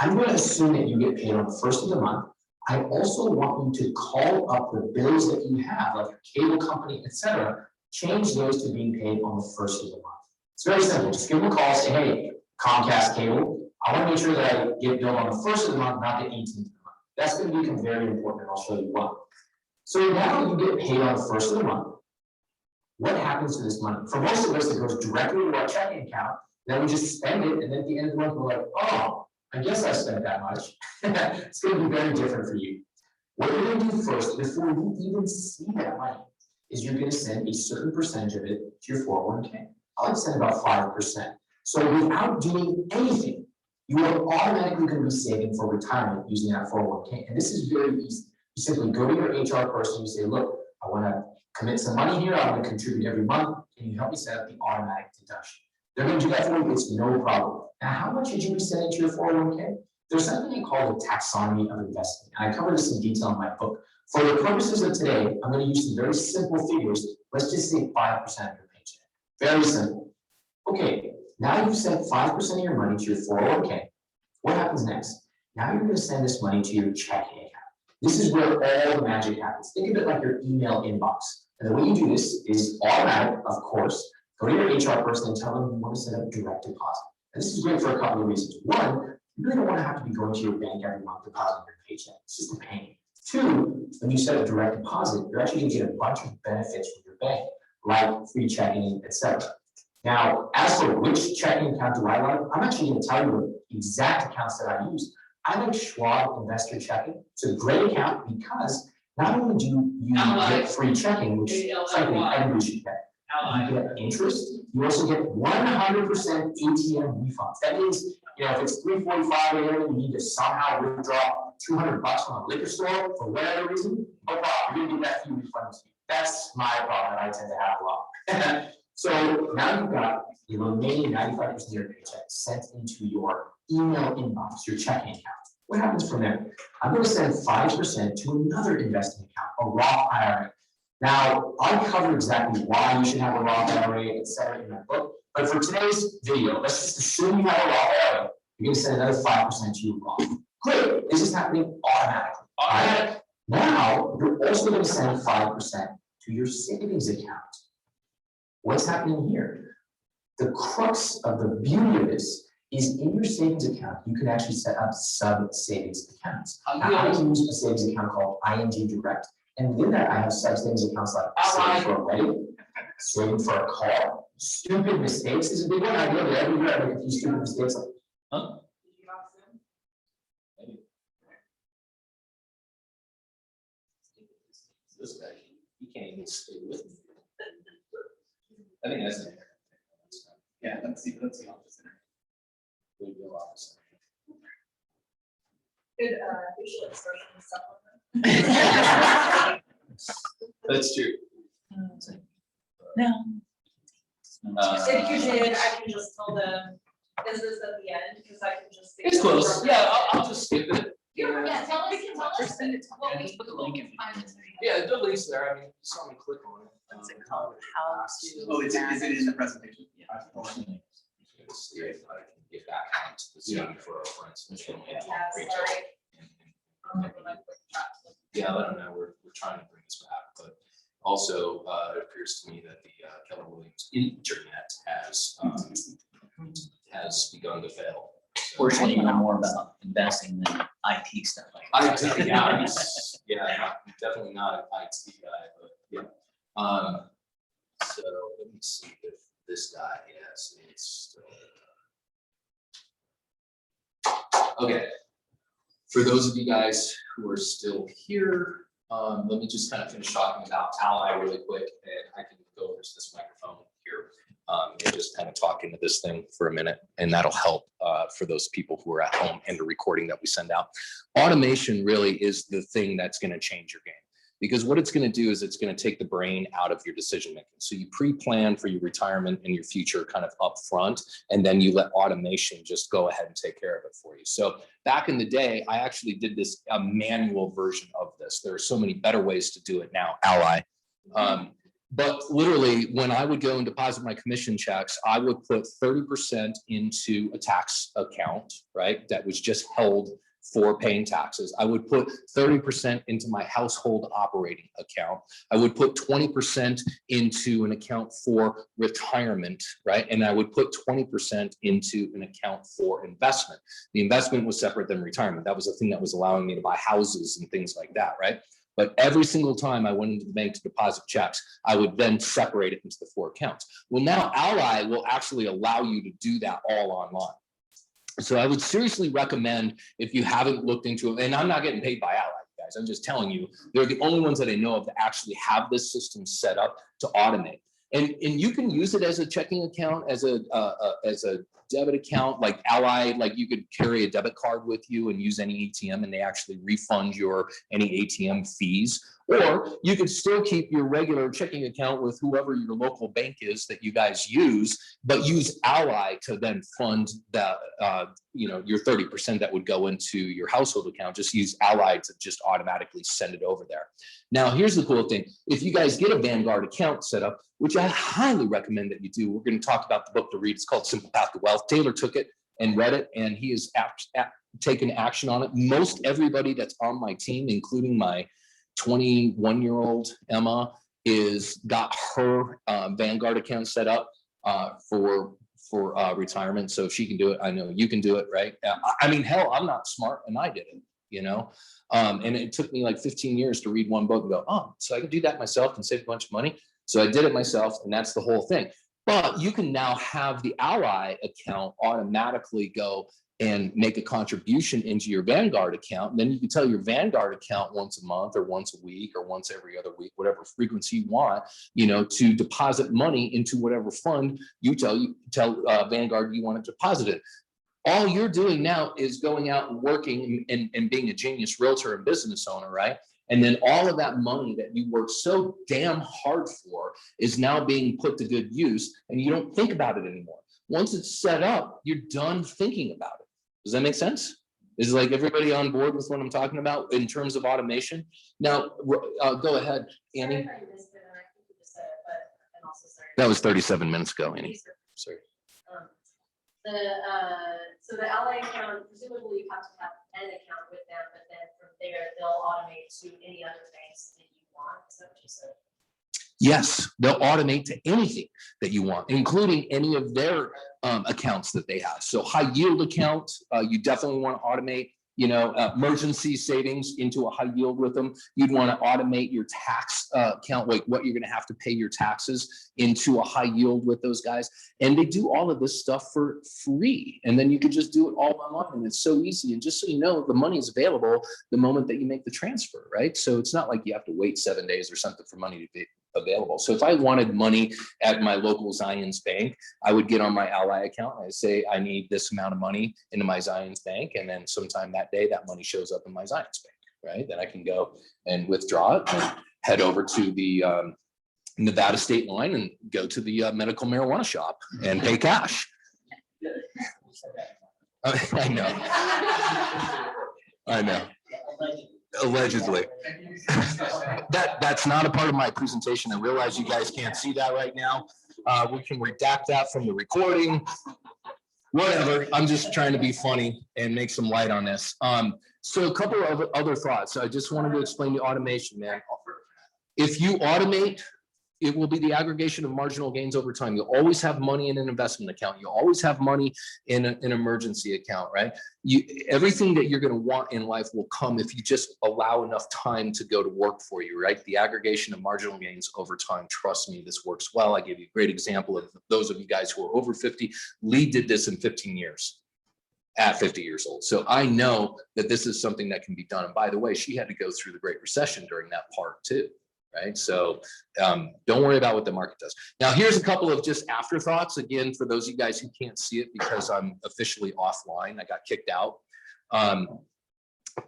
I'm going to assume that you get paid on the first of the month. I also want you to call up the bills that you have, like your cable company, etc. Change those to being paid on the first of the month. It's very simple. Just give them a call, say, hey, Comcast Cable, I want to make sure that I get billed on the first of the month, not the 18th of the month. That's going to become very important, and I'll show you why. So now you get paid on the first of the month. What happens to this money? For most of us, it goes directly to our checking account. Then we just spend it, and then at the end of the month, we're like, oh, I guess I spent that much. It's going to be very different for you. What you're going to do first, before you even see that money, is you're going to send a certain percentage of it to your 401k. I like to send about 5%. So without doing anything, you are automatically going to be saving for retirement using that 401k. And this is very easy. You simply go to your HR person, you say, look, I want to commit some money here. I want to contribute every month. Can you help me set up the automatic deduction? They're going to do that for you. It's no problem. Now, how much should you be sending to your 401k? There's something called the taxonomy of investing. And I cover this in detail in my book. For the purposes of today, I'm going to use some very simple figures. Let's just say 5% of your paycheck. Very simple. Okay, now you've sent 5% of your money to your 401k. What happens next? Now you're going to send this money to your checking account. This is where all the magic happens. Think of it like your email inbox. And the way you do this is automatic, of course. Go to your HR person and tell them you want to set up direct deposit. And this is great for a couple of reasons. One, you really don't want to have to be going to your bank every month depositing your paycheck. It's just a pain. Two, when you set up direct deposit, you're actually going to get a bunch of benefits from your bank, like free checking, etc. Now, as for which checking account do I like, I'm actually going to tell you the exact accounts that I use. I like Schwab Investor Checking. It's a great account because not only do you get free checking, which frankly everybody should get, you get interest. You also get 100% ATM refunds. That means, you know, if it's 3:45 a.m. and you need to somehow withdraw $200 from a liquor store for whatever reason, no problem. You're gonna get that fee refunded to you. That's my problem that I tend to have a lot. So now you've got the remaining 95% of your paycheck sent into your email inbox, your checking account. What happens from there? I'm going to send 5% to another investing account, a Roth Ira. Now, I cover exactly why you should have a Roth IRA, et cetera, in my book. But for today's video, let's just assume you have a Roth IRA. You're going to send another 5% to your Roth. Great. This is happening automatically. Automatic. Now, you're also going to send 5% to your savings account. What's happening here? The crux of the beauty of this is in your savings account, you can actually set up sub-savings accounts. Now, I use a savings account called ING Direct. And within that, I have sub-savings accounts like saving for a wedding, saving for a car. Stupid mistakes is a big one. I know that every year I make a few stupid mistakes. Like, huh? This guy, he can't even stay with me. I think that's an error. Yeah, let's see office Good, facial expression supplement. That's true. No. If you did, I can just tell them, is this at the end, because I can just. It's close. Yeah, I'll just skip it. Yeah, tell us what we. Put the link in. Yeah, the link's there. I mean, you saw me click on it. What's it called? How to. Oh, is it in the presentation? Yeah. See if I can get back onto the Zoom for our friends. Yeah, sorry. Yeah, let them know we're trying to bring this back, but also it appears to me that the Keller Williams internet has begun to fail. So, Fortunately, you know more about investing than IT stuff like that. Definitely not an IT guy, but yeah. So let me see if this guy has it's okay. For those of you guys who are still here, let me just kind of finish talking about Ally really quick, and I can go over to this microphone here and just talk into this thing for a minute, and that'll help for those people who are at home and the recording that we send out. Automation really is the thing that's going to change your game. Because what it's going to do is it's going to take the brain out of your decision making. So you pre-plan for your retirement and your future kind of up front, and then you let automation just go ahead and take care of it for you. So back in the day, I actually did this a manual version of this. There are so many better ways to do it now, Ally. But literally, when I would go and deposit my commission checks, I would put 30% into a tax account, right? That was just held for paying taxes. I would put 30% into my household operating account. I would put 20% into an account for retirement, right? And I would put 20% into an account for investment. The investment was separate than retirement. That was the thing that was allowing me to buy houses and things like that, right? But every single time I went into the bank to deposit checks, I would then separate it into the 4 accounts. Well, now Ally will actually allow you to do that all online. So I would seriously recommend, if you haven't looked into it, and I'm not getting paid by Ally, guys, I'm just telling you, they're the only ones that I know of that actually have this system set up to automate. And you can use it as a checking account, as a debit account, like Ally, like you could carry a debit card with you and use any ATM, and they actually refund your any ATM fees. Or you could still keep your regular checking account with whoever your local bank is that you guys use, but use Ally to then fund the, your 30% that would go into your household account. Just use Ally to just automatically send it over there. Now, here's the cool thing. If you guys get a Vanguard account set up, which I highly recommend that you do, we're going to talk about the book to read. It's called Simple Path to Wealth. Taylor took it and read it, and he has taken action on it. Most everybody that's on my team, including my 21-year-old Emma, is got her Vanguard account set up for retirement. So if she can do it, I know you can do it, right? I mean, hell, I'm not smart and I did it, and it took me like 15 years to read one book and go, oh, so I can do that myself and save a bunch of money. So I did it myself, and that's the whole thing. But you can now have the Ally account automatically go and make a contribution into your Vanguard account. And then you can tell your Vanguard account once a month or once a week or once every other week, whatever frequency you want, to deposit money into whatever fund you tell Vanguard you want to deposit it. All you're doing now is going out and working and being a genius realtor and business owner, right? And then all of that money that you worked so damn hard for is now being put to good use, and you don't think about it anymore. Once it's set up, you're done thinking about it. Does that make sense? Is like everybody on board with what I'm talking about in terms of automation? Now, go ahead, Annie. That was 37 minutes ago, Annie. Sorry. So the Ally account, presumably you have to have an account with them, but then from there, they'll automate to any other banks that you want. Is that what you said? Yes, they'll automate to anything that you want, including any of their accounts that they have. So high yield account, you definitely want to automate, emergency savings into a high yield with them. You'd want to automate your tax account, like what you're going to have to pay your taxes into a high yield with those guys. And they do all of this stuff for free. And then you can just do it all online. And it's so easy. And just so you know, the money is available the moment that you make the transfer, right? So it's not like you have to wait 7 days or something for money to be available. So if I wanted money at my local Zions bank, I would get on my Ally account and I say, I need this amount of money into my Zions bank. And then sometime that day, that money shows up in my Zions bank, right? Then I can go and withdraw it and head over to the Nevada state line and go to the medical marijuana shop and pay cash. I know. Allegedly. That's not a part of my presentation. I realize you guys can't see that right now. We can redact that from the recording. Whatever. I'm just trying to be funny and make some light on this. So a couple of other thoughts. I just wanted to explain the automation, man. If you automate, it will be the aggregation of marginal gains over time. You'll always have money in an investment account. You'll always have money in an emergency account, right? Everything that you're going to want in life will come if you just allow enough time to go to work for you, right? The aggregation of marginal gains over time. Trust me, this works well. I gave you a great example of those of you guys who are over 50. Lee did this in 15 years at 50 years old. So I know that this is something that can be done. And by the way, she had to go through the Great Recession during that part too. right? So don't worry about what the market does. Now, here's a couple of just afterthoughts. Again, for those of you guys who can't see it because I'm officially offline, I got kicked out.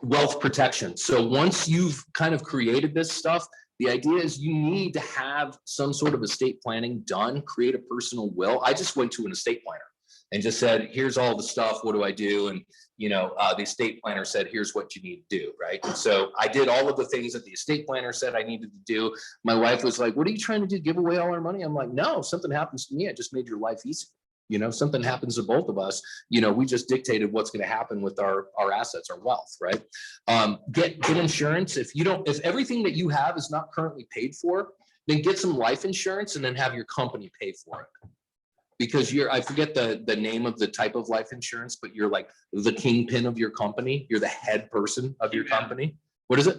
Wealth protection. So once you've kind of created this stuff, the idea is you need to have some sort of estate planning done, create a personal will. I just went to an estate planner and just said, here's all the stuff, what do I do? And the estate planner said, here's what you need to do, right? And so I did all of the things that the estate planner said I needed to do. My wife was like, what are you trying to do, give away all our money? I'm like, no, if something happens to me, I just made your life easy. Something happens to both of us, we just dictated what's going to happen with our assets, our wealth, right? Get insurance. If everything that you have is not currently paid for, then get some life insurance and then have your company pay for it. Because I forget the name of the type of life insurance, but you're like the kingpin of your company. You're the head person of your company. What is it?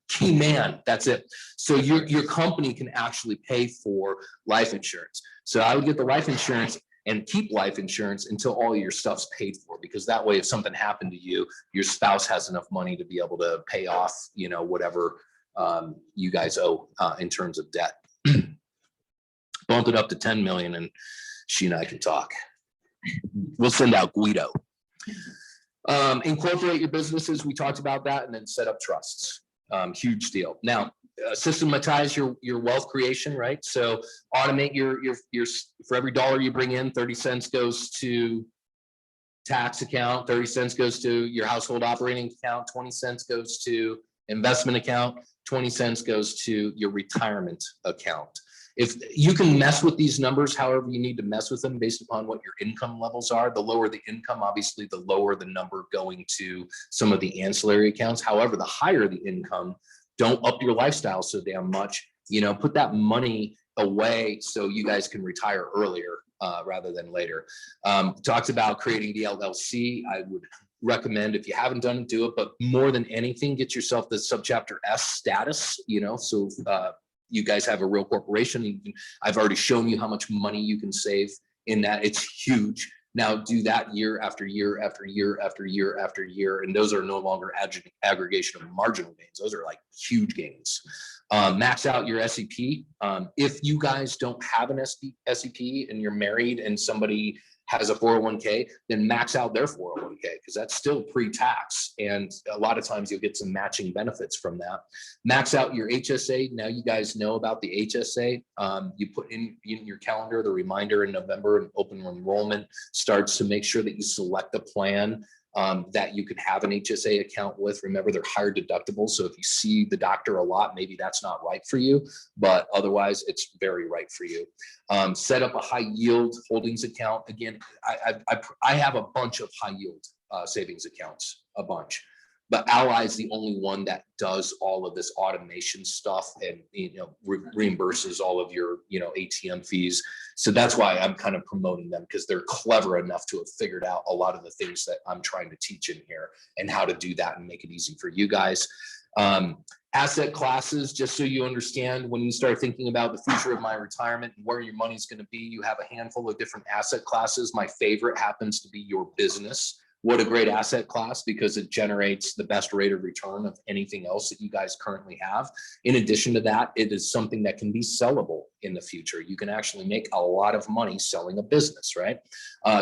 Key man, that's it. So your company can actually pay for life insurance. So I would get the life insurance and keep life insurance until all your stuff's paid for, because that way, if something happened to you, your spouse has enough money to be able to pay off, whatever you guys owe in terms of debt. Bumped it up to 10 million and she and I can talk. We'll send out Guido. Incorporate your businesses. We talked about that, and then set up trusts. Huge deal. Now, systematize your wealth creation, right? So automate your for every dollar you bring in, 30 cents goes to tax account, 30 cents goes to your household operating account, 20 cents goes to investment account, 20 cents goes to your retirement account. If you can mess with these numbers, however you need to mess with them based upon what your income levels are, the lower the income, obviously, the lower the number going to some of the ancillary accounts. However, the higher the income, don't up your lifestyle so damn much. Put that money away so you guys can retire earlier rather than later. Talked about creating the LLC. I would recommend, if you haven't done it, do it. But more than anything, get yourself the subchapter S status. So you guys have a real corporation. I've already shown you how much money you can save in that. It's huge. Now do that year after year after year after year after year. And those are no longer aggregation of marginal gains. Those are like huge gains. Max out your SEP. If you guys don't have an SEP and you're married and somebody has a 401k, then max out their 401k, because that's still pre-tax. And a lot of times you'll get some matching benefits from that. Max out your HSA. Now you guys know about the HSA. You put in your calendar the reminder in November, and open enrollment starts to make sure that you select a plan that you can have an HSA account with. Remember, they're higher deductibles. So if you see the doctor a lot, maybe that's not right for you, but otherwise it's very right for you. Set up a high yield holdings account. Again, I have a bunch of high yield savings accounts, a bunch, but Ally is the only one that does all of this automation stuff and reimburses all of your ATM fees. So that's why I'm kind of promoting them, because they're clever enough to have figured out a lot of the things that I'm trying to teach in here and how to do that and make it easy for you guys. Asset classes, just so you understand, when you start thinking about the future of my retirement and where your money's going to be, you have a handful of different asset classes. My favorite happens to be your business. What a great asset class, because it generates the best rate of return of anything else that you guys currently have. In addition to that, it is something that can be sellable in the future. You can actually make a lot of money selling a business, right?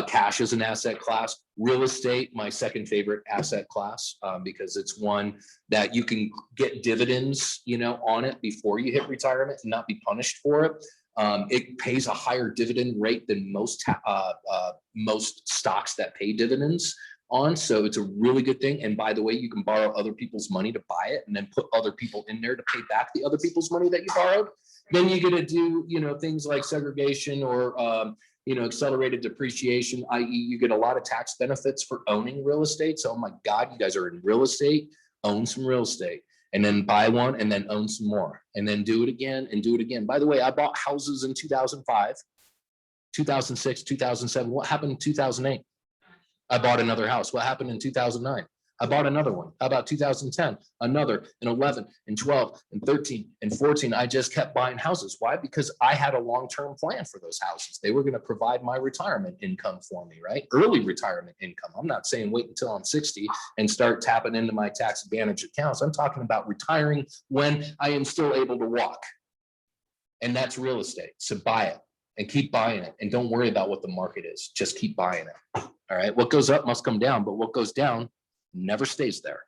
Cash is an asset class. Real estate, my second favorite asset class, because it's one that you can get dividends, on it before you hit retirement and not be punished for it. It pays a higher dividend rate than most stocks that pay dividends on. So it's a really good thing. And by the way, you can borrow other people's money to buy it and then put other people in there to pay back the other people's money that you borrowed. Then you get to do, things like segregation or, accelerated depreciation, i.e. you get a lot of tax benefits for owning real estate. So, oh my God, you guys are in real estate, own some real estate. And then buy one and then own some more and then do it again and do it again. By the way, I bought houses in 2005, 2006, 2007. What happened in 2008? I bought another house. What happened in 2009? I bought another one. How about 2010? Another, and 11, and 12, and 13, and 14. I just kept buying houses. Why? Because I had a long-term plan for those houses. They were going to provide my retirement income for me, right? Early retirement income. I'm not saying wait until I'm 60 and start tapping into my tax advantage accounts. I'm talking about retiring when I am still able to walk. And that's real estate. So buy it and keep buying it. And don't worry about what the market is. Just keep buying it. All right. What goes up must come down, but what goes down never stays there.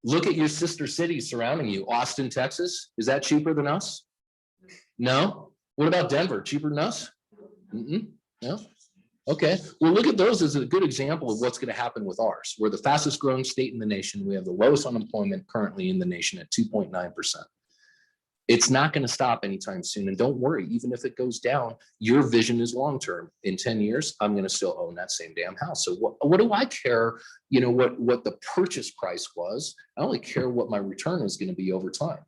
Look at your sister cities surrounding you. Austin, Texas, is that cheaper than us? No. What about Denver? Cheaper than us? No. Okay. Well, look at those as a good example of what's going to happen with ours. We're the fastest growing state in the nation. We have the lowest unemployment currently in the nation at 2.9%. It's not going to stop anytime soon. And don't worry, even if it goes down, your vision is long-term. In 10 years, I'm going to still own that same damn house. So what do I care, what the purchase price was? I only care what my return is going to be over time,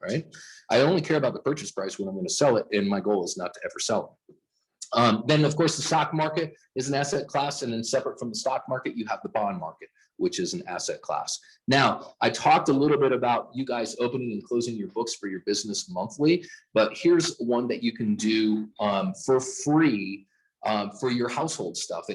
right? I only care about the purchase price when I'm going to sell it. And my goal is not to ever sell it. Then, of course, the stock market is an asset class. And then separate from the stock market, you have the bond market, which is an asset class. Now, I talked a little bit about you guys opening and closing your books for your business monthly, but here's one that you can do for free for your household stuff.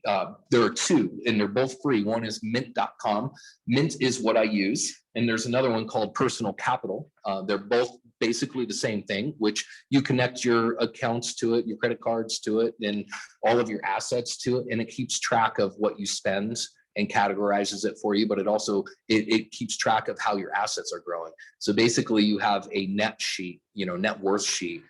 There are two, and they're both free. One is mint.com. Mint is what I use. And there's another one called Personal Capital. They're both basically the same thing, which you connect your accounts to it, your credit cards to it, and all of your assets to it, and it keeps track of what you spend and categorizes it for you, but it also, it keeps track of how your assets are growing. So basically you have a net sheet, net worth sheet,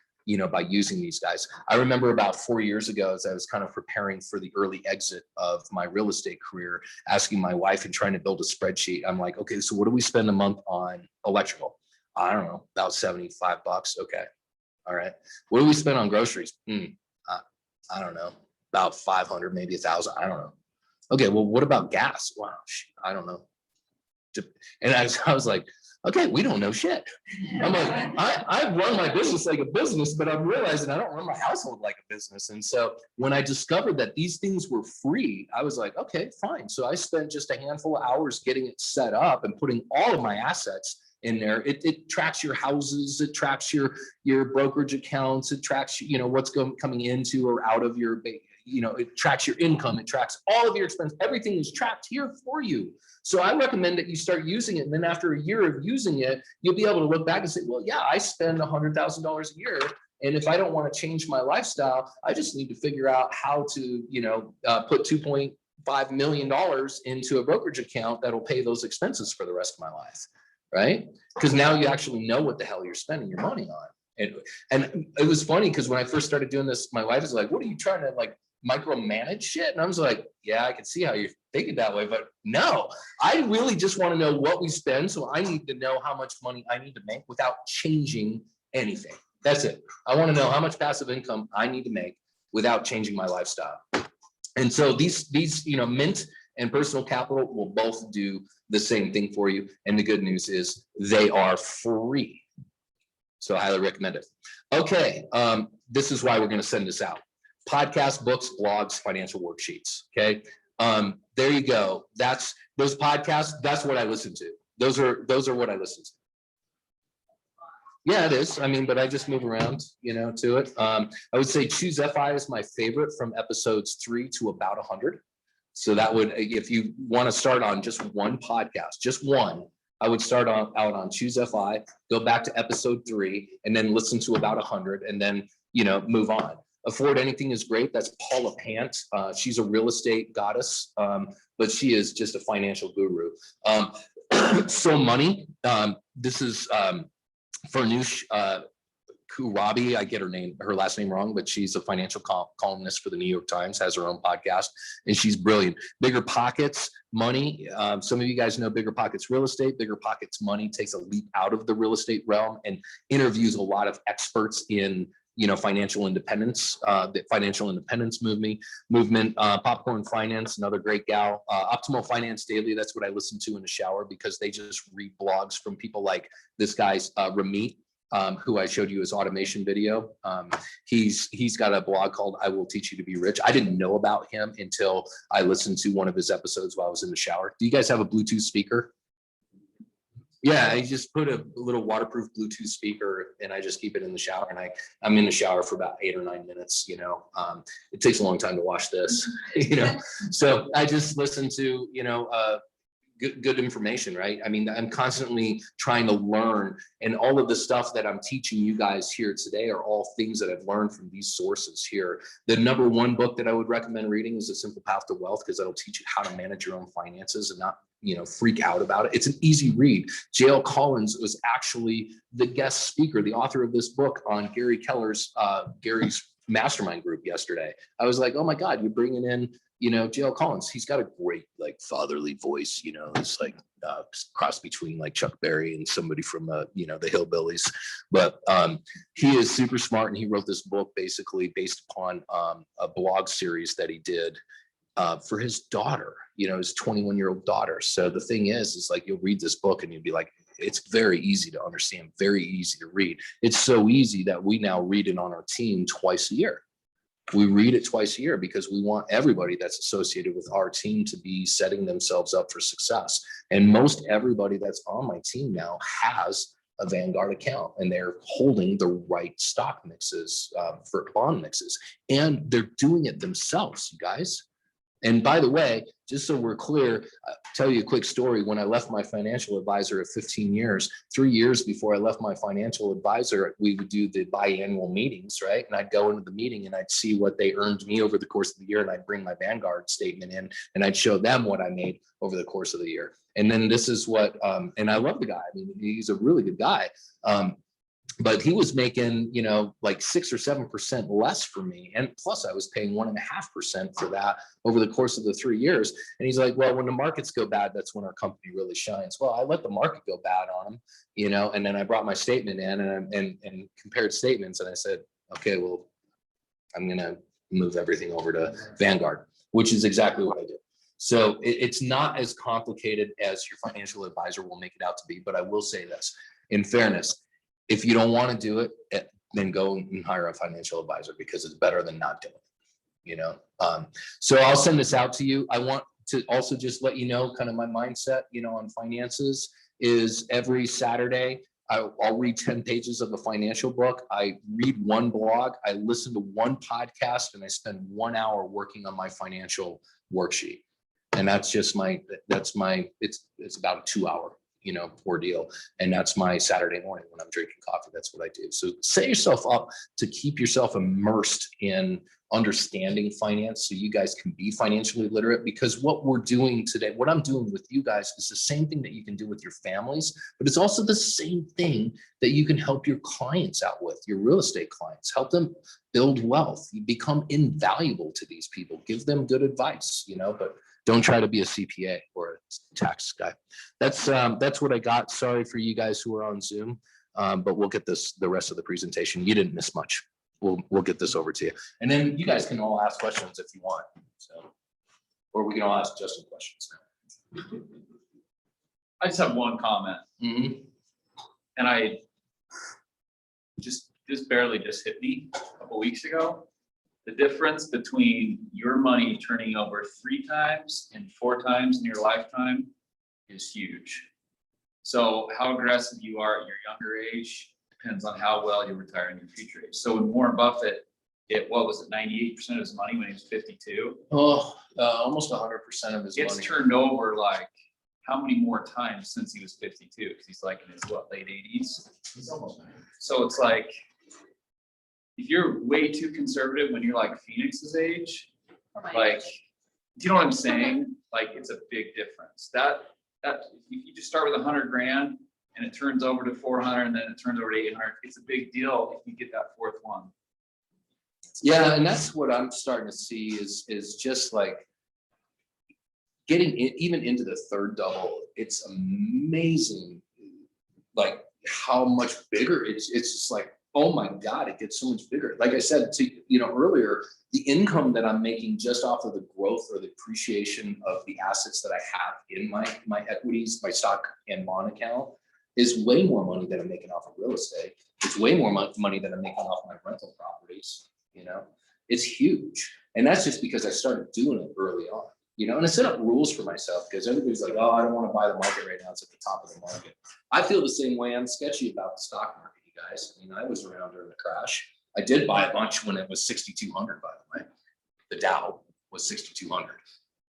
by using these guys. I remember about 4 years ago, as I was kind of preparing for the early exit of my real estate career, asking my wife and trying to build a spreadsheet. I'm like, okay, so what do we spend a month on electrical? I don't know, about $75. Okay. All right. What do we spend on groceries? I don't know, about 500, maybe 1,000. I don't know. Okay, well, what about gas? Wow, I don't know. And I was like, okay, we don't know shit. I'm like, I run my business like a business, but I'm realizing I don't run my household like a business. And so when I discovered that these things were free, I was like, okay, fine. So I spent just a handful of hours getting it set up and putting all of my assets in there. It tracks your houses, it tracks your brokerage accounts, it tracks, what's coming into or out of your, it tracks your income, it tracks all of your expenses. Everything is tracked here for you. So I recommend that you start using it. And then after a year of using it, you'll be able to look back and say, well, yeah, I spend $100,000 a year. And if I don't want to change my lifestyle, I just need to figure out how to, put $2.5 million into a brokerage account that'll pay those expenses for the rest of my life, right? Because now you actually know what the hell you're spending your money on. And it was funny because when I first started doing this, my wife was like, what are you trying to micromanage shit? And I was like, yeah, I can see how you're thinking that way, but no, I really just want to know what we spend. So I need to know how much money I need to make without changing anything. That's it. I want to know how much passive income I need to make without changing my lifestyle. And so these, Mint and Personal Capital will both do the same thing for you. And the good news is they are free. So I highly recommend it. Okay. This is why we're going to send this out. Podcasts, books, blogs, financial worksheets. Okay. There you go. That's those podcasts. That's what I listen to. Those are what I listen to. Yeah, it is. I mean, but I just move around, to it. I would say Choose FI is my favorite from episodes 3 to about 100. So that would, if you want to start on just one podcast, just one, I would start out on Choose FI, go back to episode 3, and then listen to about 100, and then, move on. Afford Anything is great. That's Paula Pant. She's a real estate goddess, but she is just a financial guru. So Money. This is Farnoosh Kurabi. I get her last name wrong, but she's a financial columnist for the New York Times, has her own podcast, and she's brilliant. Bigger Pockets Money. Some of you guys know Bigger Pockets Real Estate. Bigger Pockets Money takes a leap out of the real estate realm and interviews a lot of experts in financial independence, the financial independence movement, Popcorn Finance, another great gal, Optimal Finance Daily. That's what I listen to in the shower because they just read blogs from people like this guy's Ramit. who I showed you his automation video. He's got a blog called I Will Teach You to Be Rich. I didn't know about him until I listened to one of his episodes while I was in the shower. Do you guys have a Bluetooth speaker? Yeah, I just put a little waterproof Bluetooth speaker and I just keep it in the shower, and I'm in the shower for about 8 or 9 minutes, you know. It takes a long time to wash this, you know. So I just listen to, you know, good information, right? I mean, I'm constantly trying to learn, and all of the stuff that I'm teaching you guys here today are all things that I've learned from these sources here. The number one book that I would recommend reading is A Simple Path to Wealth, because that'll teach you how to manage your own finances and not, you know, freak out about it. It's an easy read. J.L. Collins was actually the guest speaker, the author of this book, on Gary's mastermind group yesterday. I was like, oh my God, you're bringing in, you know, J.L. Collins. He's got a great, like, fatherly voice, you know. It's like cross between like Chuck Berry and somebody from you know, the Hillbillies. But he is super smart, and he wrote this book basically based upon a blog series that he did for his daughter, you know, his 21-year-old daughter. So the thing is like, you'll read this book and you'll be like, it's very easy to understand, very easy to read. It's so easy that we now read it on our team twice a year. We read it twice a year because we want everybody that's associated with our team to be setting themselves up for success. And most everybody that's on my team now has a Vanguard account, and they're holding the right stock mixes for bond mixes, and they're doing it themselves, you guys. And by the way, just so we're clear, I'll tell you a quick story. When I left my financial advisor at 15 years, 3 years before I left my financial advisor, we would do the biannual meetings, right? And I'd go into the meeting and I'd see what they earned me over the course of the year. And I'd bring my Vanguard statement in and I'd show them what I made over the course of the year. And then this is what, and I love the guy. I mean, he's a really good guy. But he was making, you know, like 6 or 7% less for me. And plus I was paying 1.5% for that over the course of the 3 years. And he's like, well, when the markets go bad, that's when our company really shines. Well, I let the market go bad on him, you know, and then I brought my statement in and compared statements. And I said, okay, well, I'm going to move everything over to Vanguard, which is exactly what I did. So it's not as complicated as your financial advisor will make it out to be. But I will say this, in fairness, if you don't want to do it, then go and hire a financial advisor, because it's better than not doing it, you know? So I'll send this out to you. I want to also just let you know kind of my mindset, you know, on finances is every Saturday, I'll read 10 pages of a financial book. I read one blog, I listen to one podcast, and I spend 1 hour working on my financial worksheet. And that's just it's about a 2-hour, you know, ordeal. And that's my Saturday morning when I'm drinking coffee. That's what I do. So set yourself up to keep yourself immersed in understanding finance so you guys can be financially literate, because what we're doing today, what I'm doing with you guys, is the same thing that you can do with your families, but it's also the same thing that you can help your clients out with, your real estate clients. Help them build wealth. You become invaluable to these people. Give them good advice, you know, but don't try to be a CPA or a tax guy. That's what I got. Sorry for you guys who are on Zoom, but we'll get the rest of the presentation. You didn't miss much. We'll get this over to you. And then you guys can all ask questions if you want. So, or we can all ask Justin questions now. I just have one comment. Mm-hmm. And I just barely hit me a couple weeks ago. The difference between your money turning over 3 times and 4 times in your lifetime is huge. So how aggressive you are at your younger age depends on how well you retire in your future age. So when Warren Buffett hit, what was it, 98% of his money when he was 52? Oh, almost 100% of his It's money. turned over like how many more times since he was 52? Because he's like in his late 80s. He's almost 90. So it's like, if you're way too conservative when you're like Phoenix's age, like, do you know what I'm saying? Like, it's a big difference. That if you just start with 100 grand and it turns over to 400 and then it turns over to 800, it's a big deal if you get that 4th one. Yeah, and that's what I'm starting to see is just like getting even into the 3rd double. It's amazing, like how much bigger it's just like, oh my God, it gets so much bigger. Like I said to you know earlier, the income that I'm making just off of the growth or the appreciation of the assets that I have in my equities, my stock and bond account, is way more money than I'm making off of real estate. It's way more money than I'm making off my rental properties, you know? It's huge. And that's just because I started doing it early on, you know, and I set up rules for myself because everybody's like, oh, I don't want to buy the market right now. It's at the top of the market. I feel the same way. I'm sketchy about the stock market, you guys. I mean, I was around during the crash. I did buy a bunch when it was 6,200, by the way. The Dow was 6,200.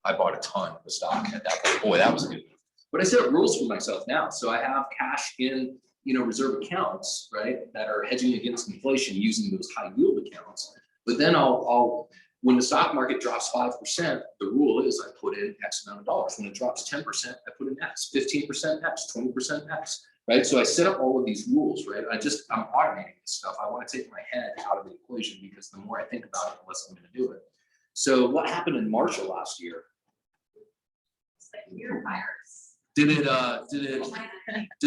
I bought a ton of the stock at that point. Boy, that was good. But I set up rules for myself now. So I have cash in, you know, reserve accounts, right, that are hedging against inflation using those high yield accounts. But then I'll when the stock market drops 5%, the rule is I put in X amount of dollars. When it drops 10%, I put in X, 15% X, 20% X, right? So I set up all of these rules, right? I'm automating this stuff. I want to take my head out of the equation because the more I think about it, the less I'm going to do it. So what happened in March of last year? It's like your fires. Did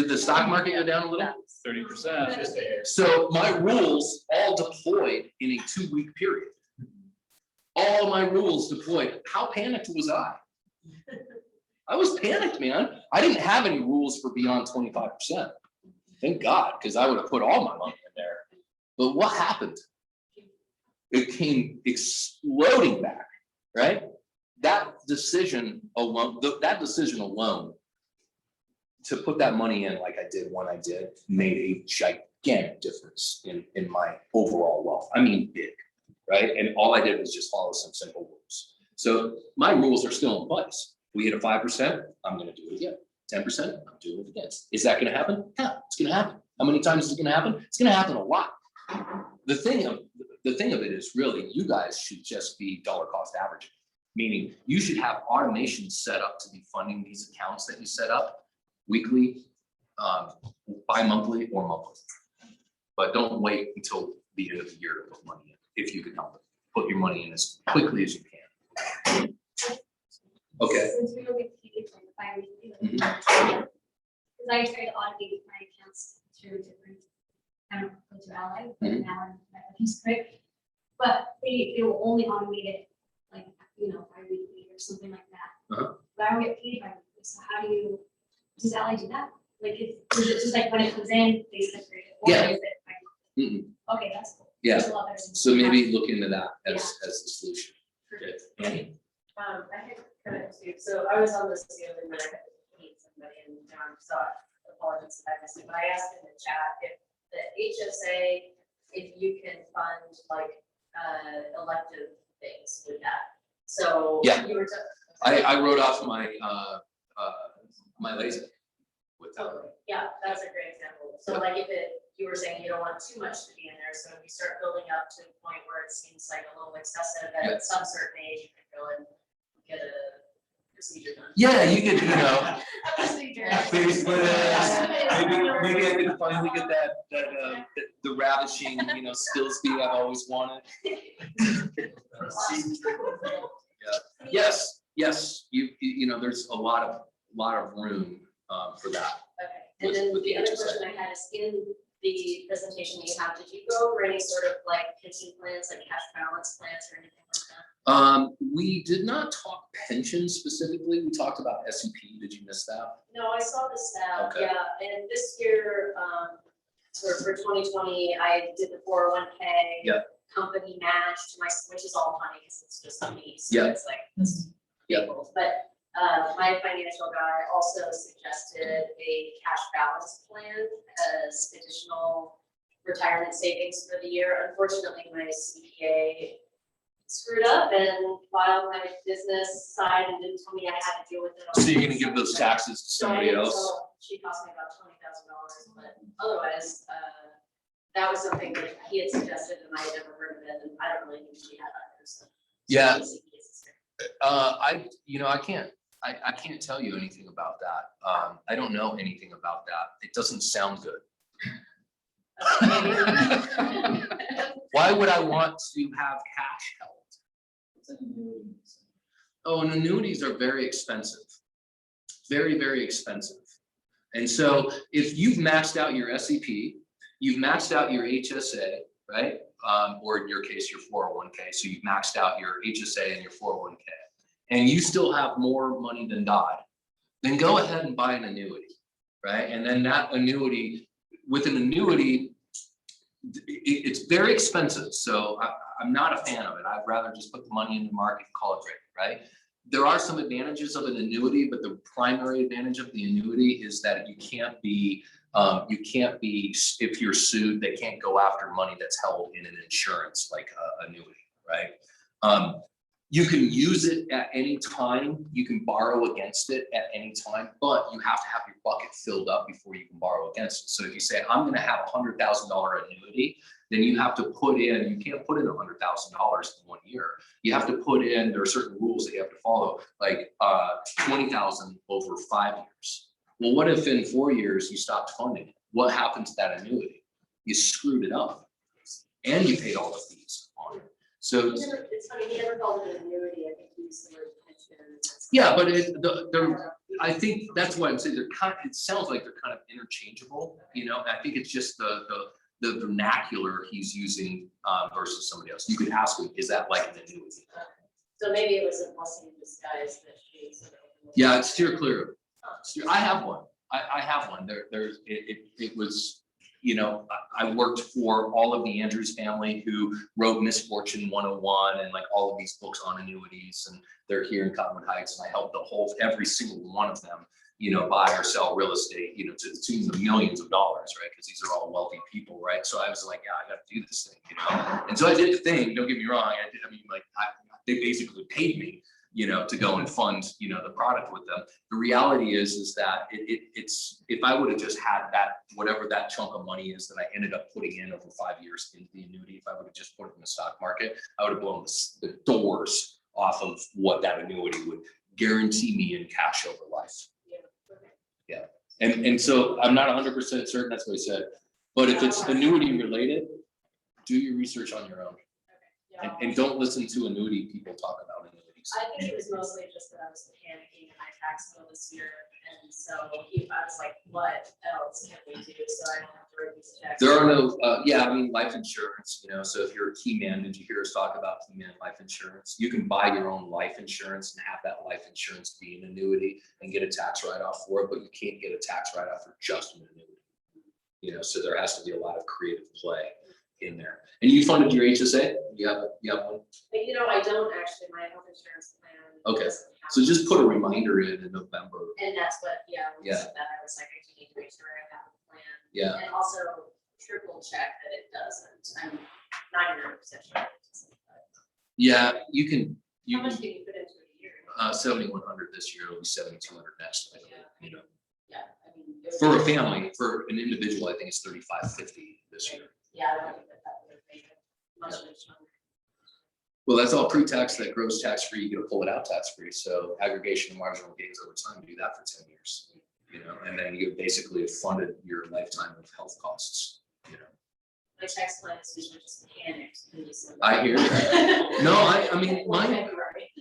the stock market go down a little? 30%. So my rules all deployed in a 2-week period. All my rules deployed. How panicked was I? I was panicked, man. I didn't have any rules for beyond 25%. Thank God, because I would have put all my money in there. But what happened? It came exploding back, right? That decision alone to put that money in like I did when I did made a gigantic difference in my overall wealth. I mean, big. Right? And all I did was just follow some simple rules. So my rules are still in place. We hit a 5%, I'm going to do it again. 10%, I'm doing it again. Is that going to happen? Yeah, it's going to happen. How many times is it going to happen? It's going to happen a lot. The thing of it is really, you guys should just be dollar cost averaging, meaning you should have automation set up to be funding these accounts that you set up weekly, bi-monthly, or monthly. But don't wait until the end of the year to put money in. If you can help it, put your money in as quickly as you can. Okay. Since we don't get paid from the bi-weekly, because I tried to automate my accounts through different, I don't go to Ally, but now I'm everything's quick. But they will only automate it like, you know, bi-weekly or something like that. But I don't get paid bi-weekly, so how does Ally do that? Like, is it just like when it comes in, they separate it? Or is it bi-weekly? Okay, that's cool. Yeah. There's a lot better than So maybe look into that as the solution. Perfect. Okay. Annie? I had kind of two, so I was on this deal and then I had to meet somebody and so apologies if I missed it, but I asked in the chat if the HSA, if you can fund like elective things with that. So Yeah. you were. I wrote off my my LASIK with that. Yeah, that's a great example. So like if you were saying you don't want too much to be in there, so if you start building up to the point where it seems like a little excessive, at some certain age, you can go and get a procedure done. Yeah, you could, you know, A procedure. maybe I could finally get that the ravishing, you know, skills beat I've always wanted. Yes, you know, there's a lot of room for that. Okay, and then the other question I had is in the presentation you have, did you go over any sort of like pension plans, like cash balance plans or anything like that? We did not talk pension specifically. We talked about SEP. Did you miss that? No, I saw the stat, Okay. yeah, and this year, for 2020, I did the 401k. Yeah. Company match to my, which is all money, because it's just me, so Yeah. it's like this. Yeah. But my financial guy also suggested a cash balance plan as additional retirement savings for the year. Unfortunately, my CPA screwed up and filed my business side and didn't tell me I had to deal with it. So you're gonna give those taxes to somebody else? So she cost me about $20,000, but otherwise, that was something that he had suggested and I had never heard of it, and I don't really think she had either, so. Yeah. I can't tell you anything about that. I don't know anything about that. It doesn't sound good. Why would I want to have cash held? Oh, and annuities are very expensive. Very, very expensive. And so if you've maxed out your SEP, you've maxed out your HSA, right? Or in your case, your 401k. So you've maxed out your HSA and your 401k, and you still have more money than Dodd, then go ahead and buy an annuity, right? And then that annuity, with an annuity, it's very expensive, so I'm not a fan of it. I'd rather just put the money in the market and call it great, right? There are some advantages of an annuity, but the primary advantage of the annuity is that you can't be, if you're sued, they can't go after money that's held in an insurance like annuity, right? You can use it at any time. You can borrow against it at any time, but you have to have your bucket filled up before you can borrow against it. So if you say, I'm gonna have $100,000 annuity, then you have to put in, you can't put in $100,000 in 1 year. You have to put in, there are certain rules that you have to follow, like 20,000 over 5 years. Well, what if in 4 years you stopped funding it? What happened to that annuity? You screwed it up and you paid all the fees on it. So It's funny, he never called it an annuity, I think he used the word pension. yeah, but I think that's why I'm saying they're kind of, it sounds like they're kind of interchangeable, you know, I think it's just the vernacular he's using versus somebody else. You could ask him, is that like an annuity? So maybe it was a blessing in disguise that she sort of. Yeah, it's steer clear. I have one. I have one. It was, you know, I worked for all of the Andrews family who wrote Misfortune 101 and like all of these books on annuities, and they're here in Cottonwood Heights, and I helped every single one of them, you know, buy or sell real estate, you know, to the tune of millions of dollars, right? Because these are all wealthy people, right? So I was like, yeah, I got to do this thing, you know? And so I did the thing, don't get me wrong. They basically paid me, you know, to go and fund, you know, the product with them. The reality is that it's, if I would have just had that, whatever that chunk of money is that I ended up putting in over 5 years into the annuity, if I would have just put it in the stock market, I would have blown the doors off of what that annuity would guarantee me in cash over life. Yeah. And so I'm not 100% certain that's what he said, but if it's annuity related, do your research on your own. And don't listen to annuity people talk about annuities. I think it was mostly just that I was panicking in my tax bill this year, and so I was like, what else can we do so I don't have to write these checks? There are no, yeah, I mean, life insurance, you know, so if you're a key man, did you hear us talk about key man life insurance? You can buy your own life insurance and have that life insurance be an annuity and get a tax write-off for it, but you can't get a tax write-off for just an annuity. You know, so there has to be a lot of creative play in there. And you funded your HSA? You have one? But you know, I don't actually, my health insurance plan. Okay. doesn't have So just put a reminder in November. And that's what, when you Yeah. said that, I was like, I do need to make sure I have a plan. Yeah. And also triple check that it doesn't. I'm 99% sure. Yeah, you can, How much can you put into it a year? 7,100 this year, it'll be 7,200 next, you know. Yeah, I mean. it would For a be- family, for an individual, I think it's 3,550 this year. Yeah, I don't think that would have made it much of a chunk. Well, that's all pre-tax, that gross tax-free, you get to pull it out tax-free. So aggregation of marginal gains over time, do that for 10 years, you know, and then you basically have funded your lifetime of health costs, you know. My tax plan is usually just panicked. in December. I hear you. No, I mean, Or mine February.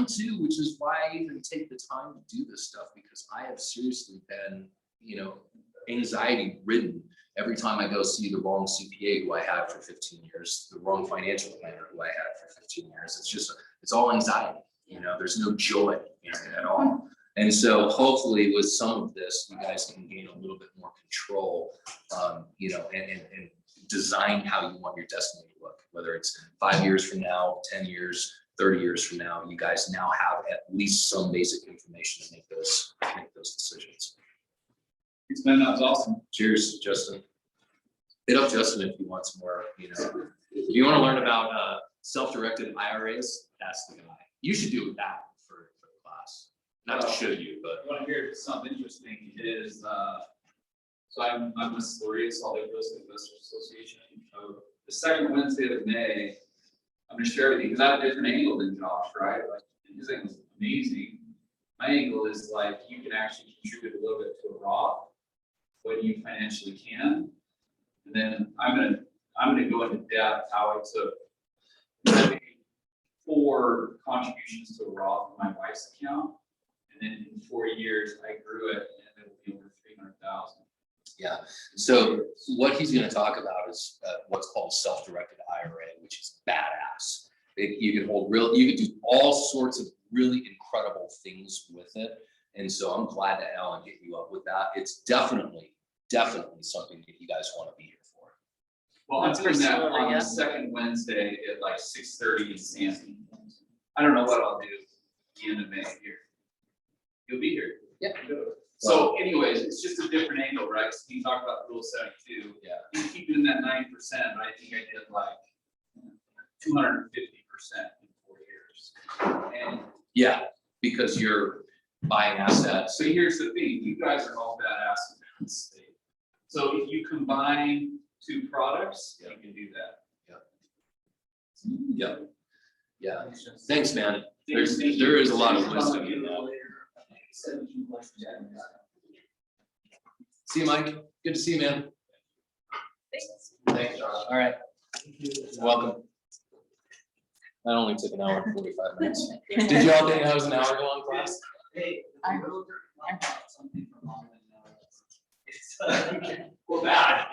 too, which is why I even take the time to do this stuff, because I have seriously been, you know, anxiety ridden every time I go see the wrong CPA who I had for 15 years, the wrong financial planner who I had for 15 years. It's just, it's all anxiety, you know, there's no joy in it at all. And so hopefully with some of this, you guys can gain a little bit more control, you know, and design how you want your destiny to look, whether it's 5 years from now, 10 years, 30 years from now, you guys now have at least some basic information to make those decisions. Thanks, man, that was awesome. Cheers, Justin. Hit up Justin if you want some more, you know. If you want to learn about self-directed IRAs, that's the guy. You should do that for the class. Not to show you, but. I want to hear something interesting is, so I'm a Storia, Salt Lake Real Estate Investors Association. The second Wednesday of May, I'm going to share with you, because I have a different angle than Josh, right? Like, his angle is amazing. My angle is like, you can actually contribute a little bit to a Roth when you financially can. And then I'm gonna go into depth how I took 4 contributions to a Roth in my wife's account. And then in 4 years, I grew it and it'll be over 300,000. Yeah, so what he's going to talk about is what's called self-directed IRA, which is badass. You can you can do all sorts of really incredible things with it. And so I'm glad that Alan hit you up with that. It's definitely something that you guys want to be here for. Well, I'm doing that on the second Wednesday at like 6:30 in Sandy. I don't know what I'll do at the end of May here. You'll be here. Yeah. So anyways, it's just a different angle, right? So you talk about Rule 72. Yeah. You keep doing that 9%, but I think I did like 250% in 4 years. And Yeah, because you're buying assets. so here's the thing, you guys are all badass in the state. So if you combine 2 products, you can do that. Yep. Yeah, thanks, man. There is a lot of wisdom in that. See you, Mike. Good to see you, man. Thanks, John. All right. Welcome. That only took an hour and 45 minutes. Did you all think that was an hour-long class? Something from mom and, Well, bad.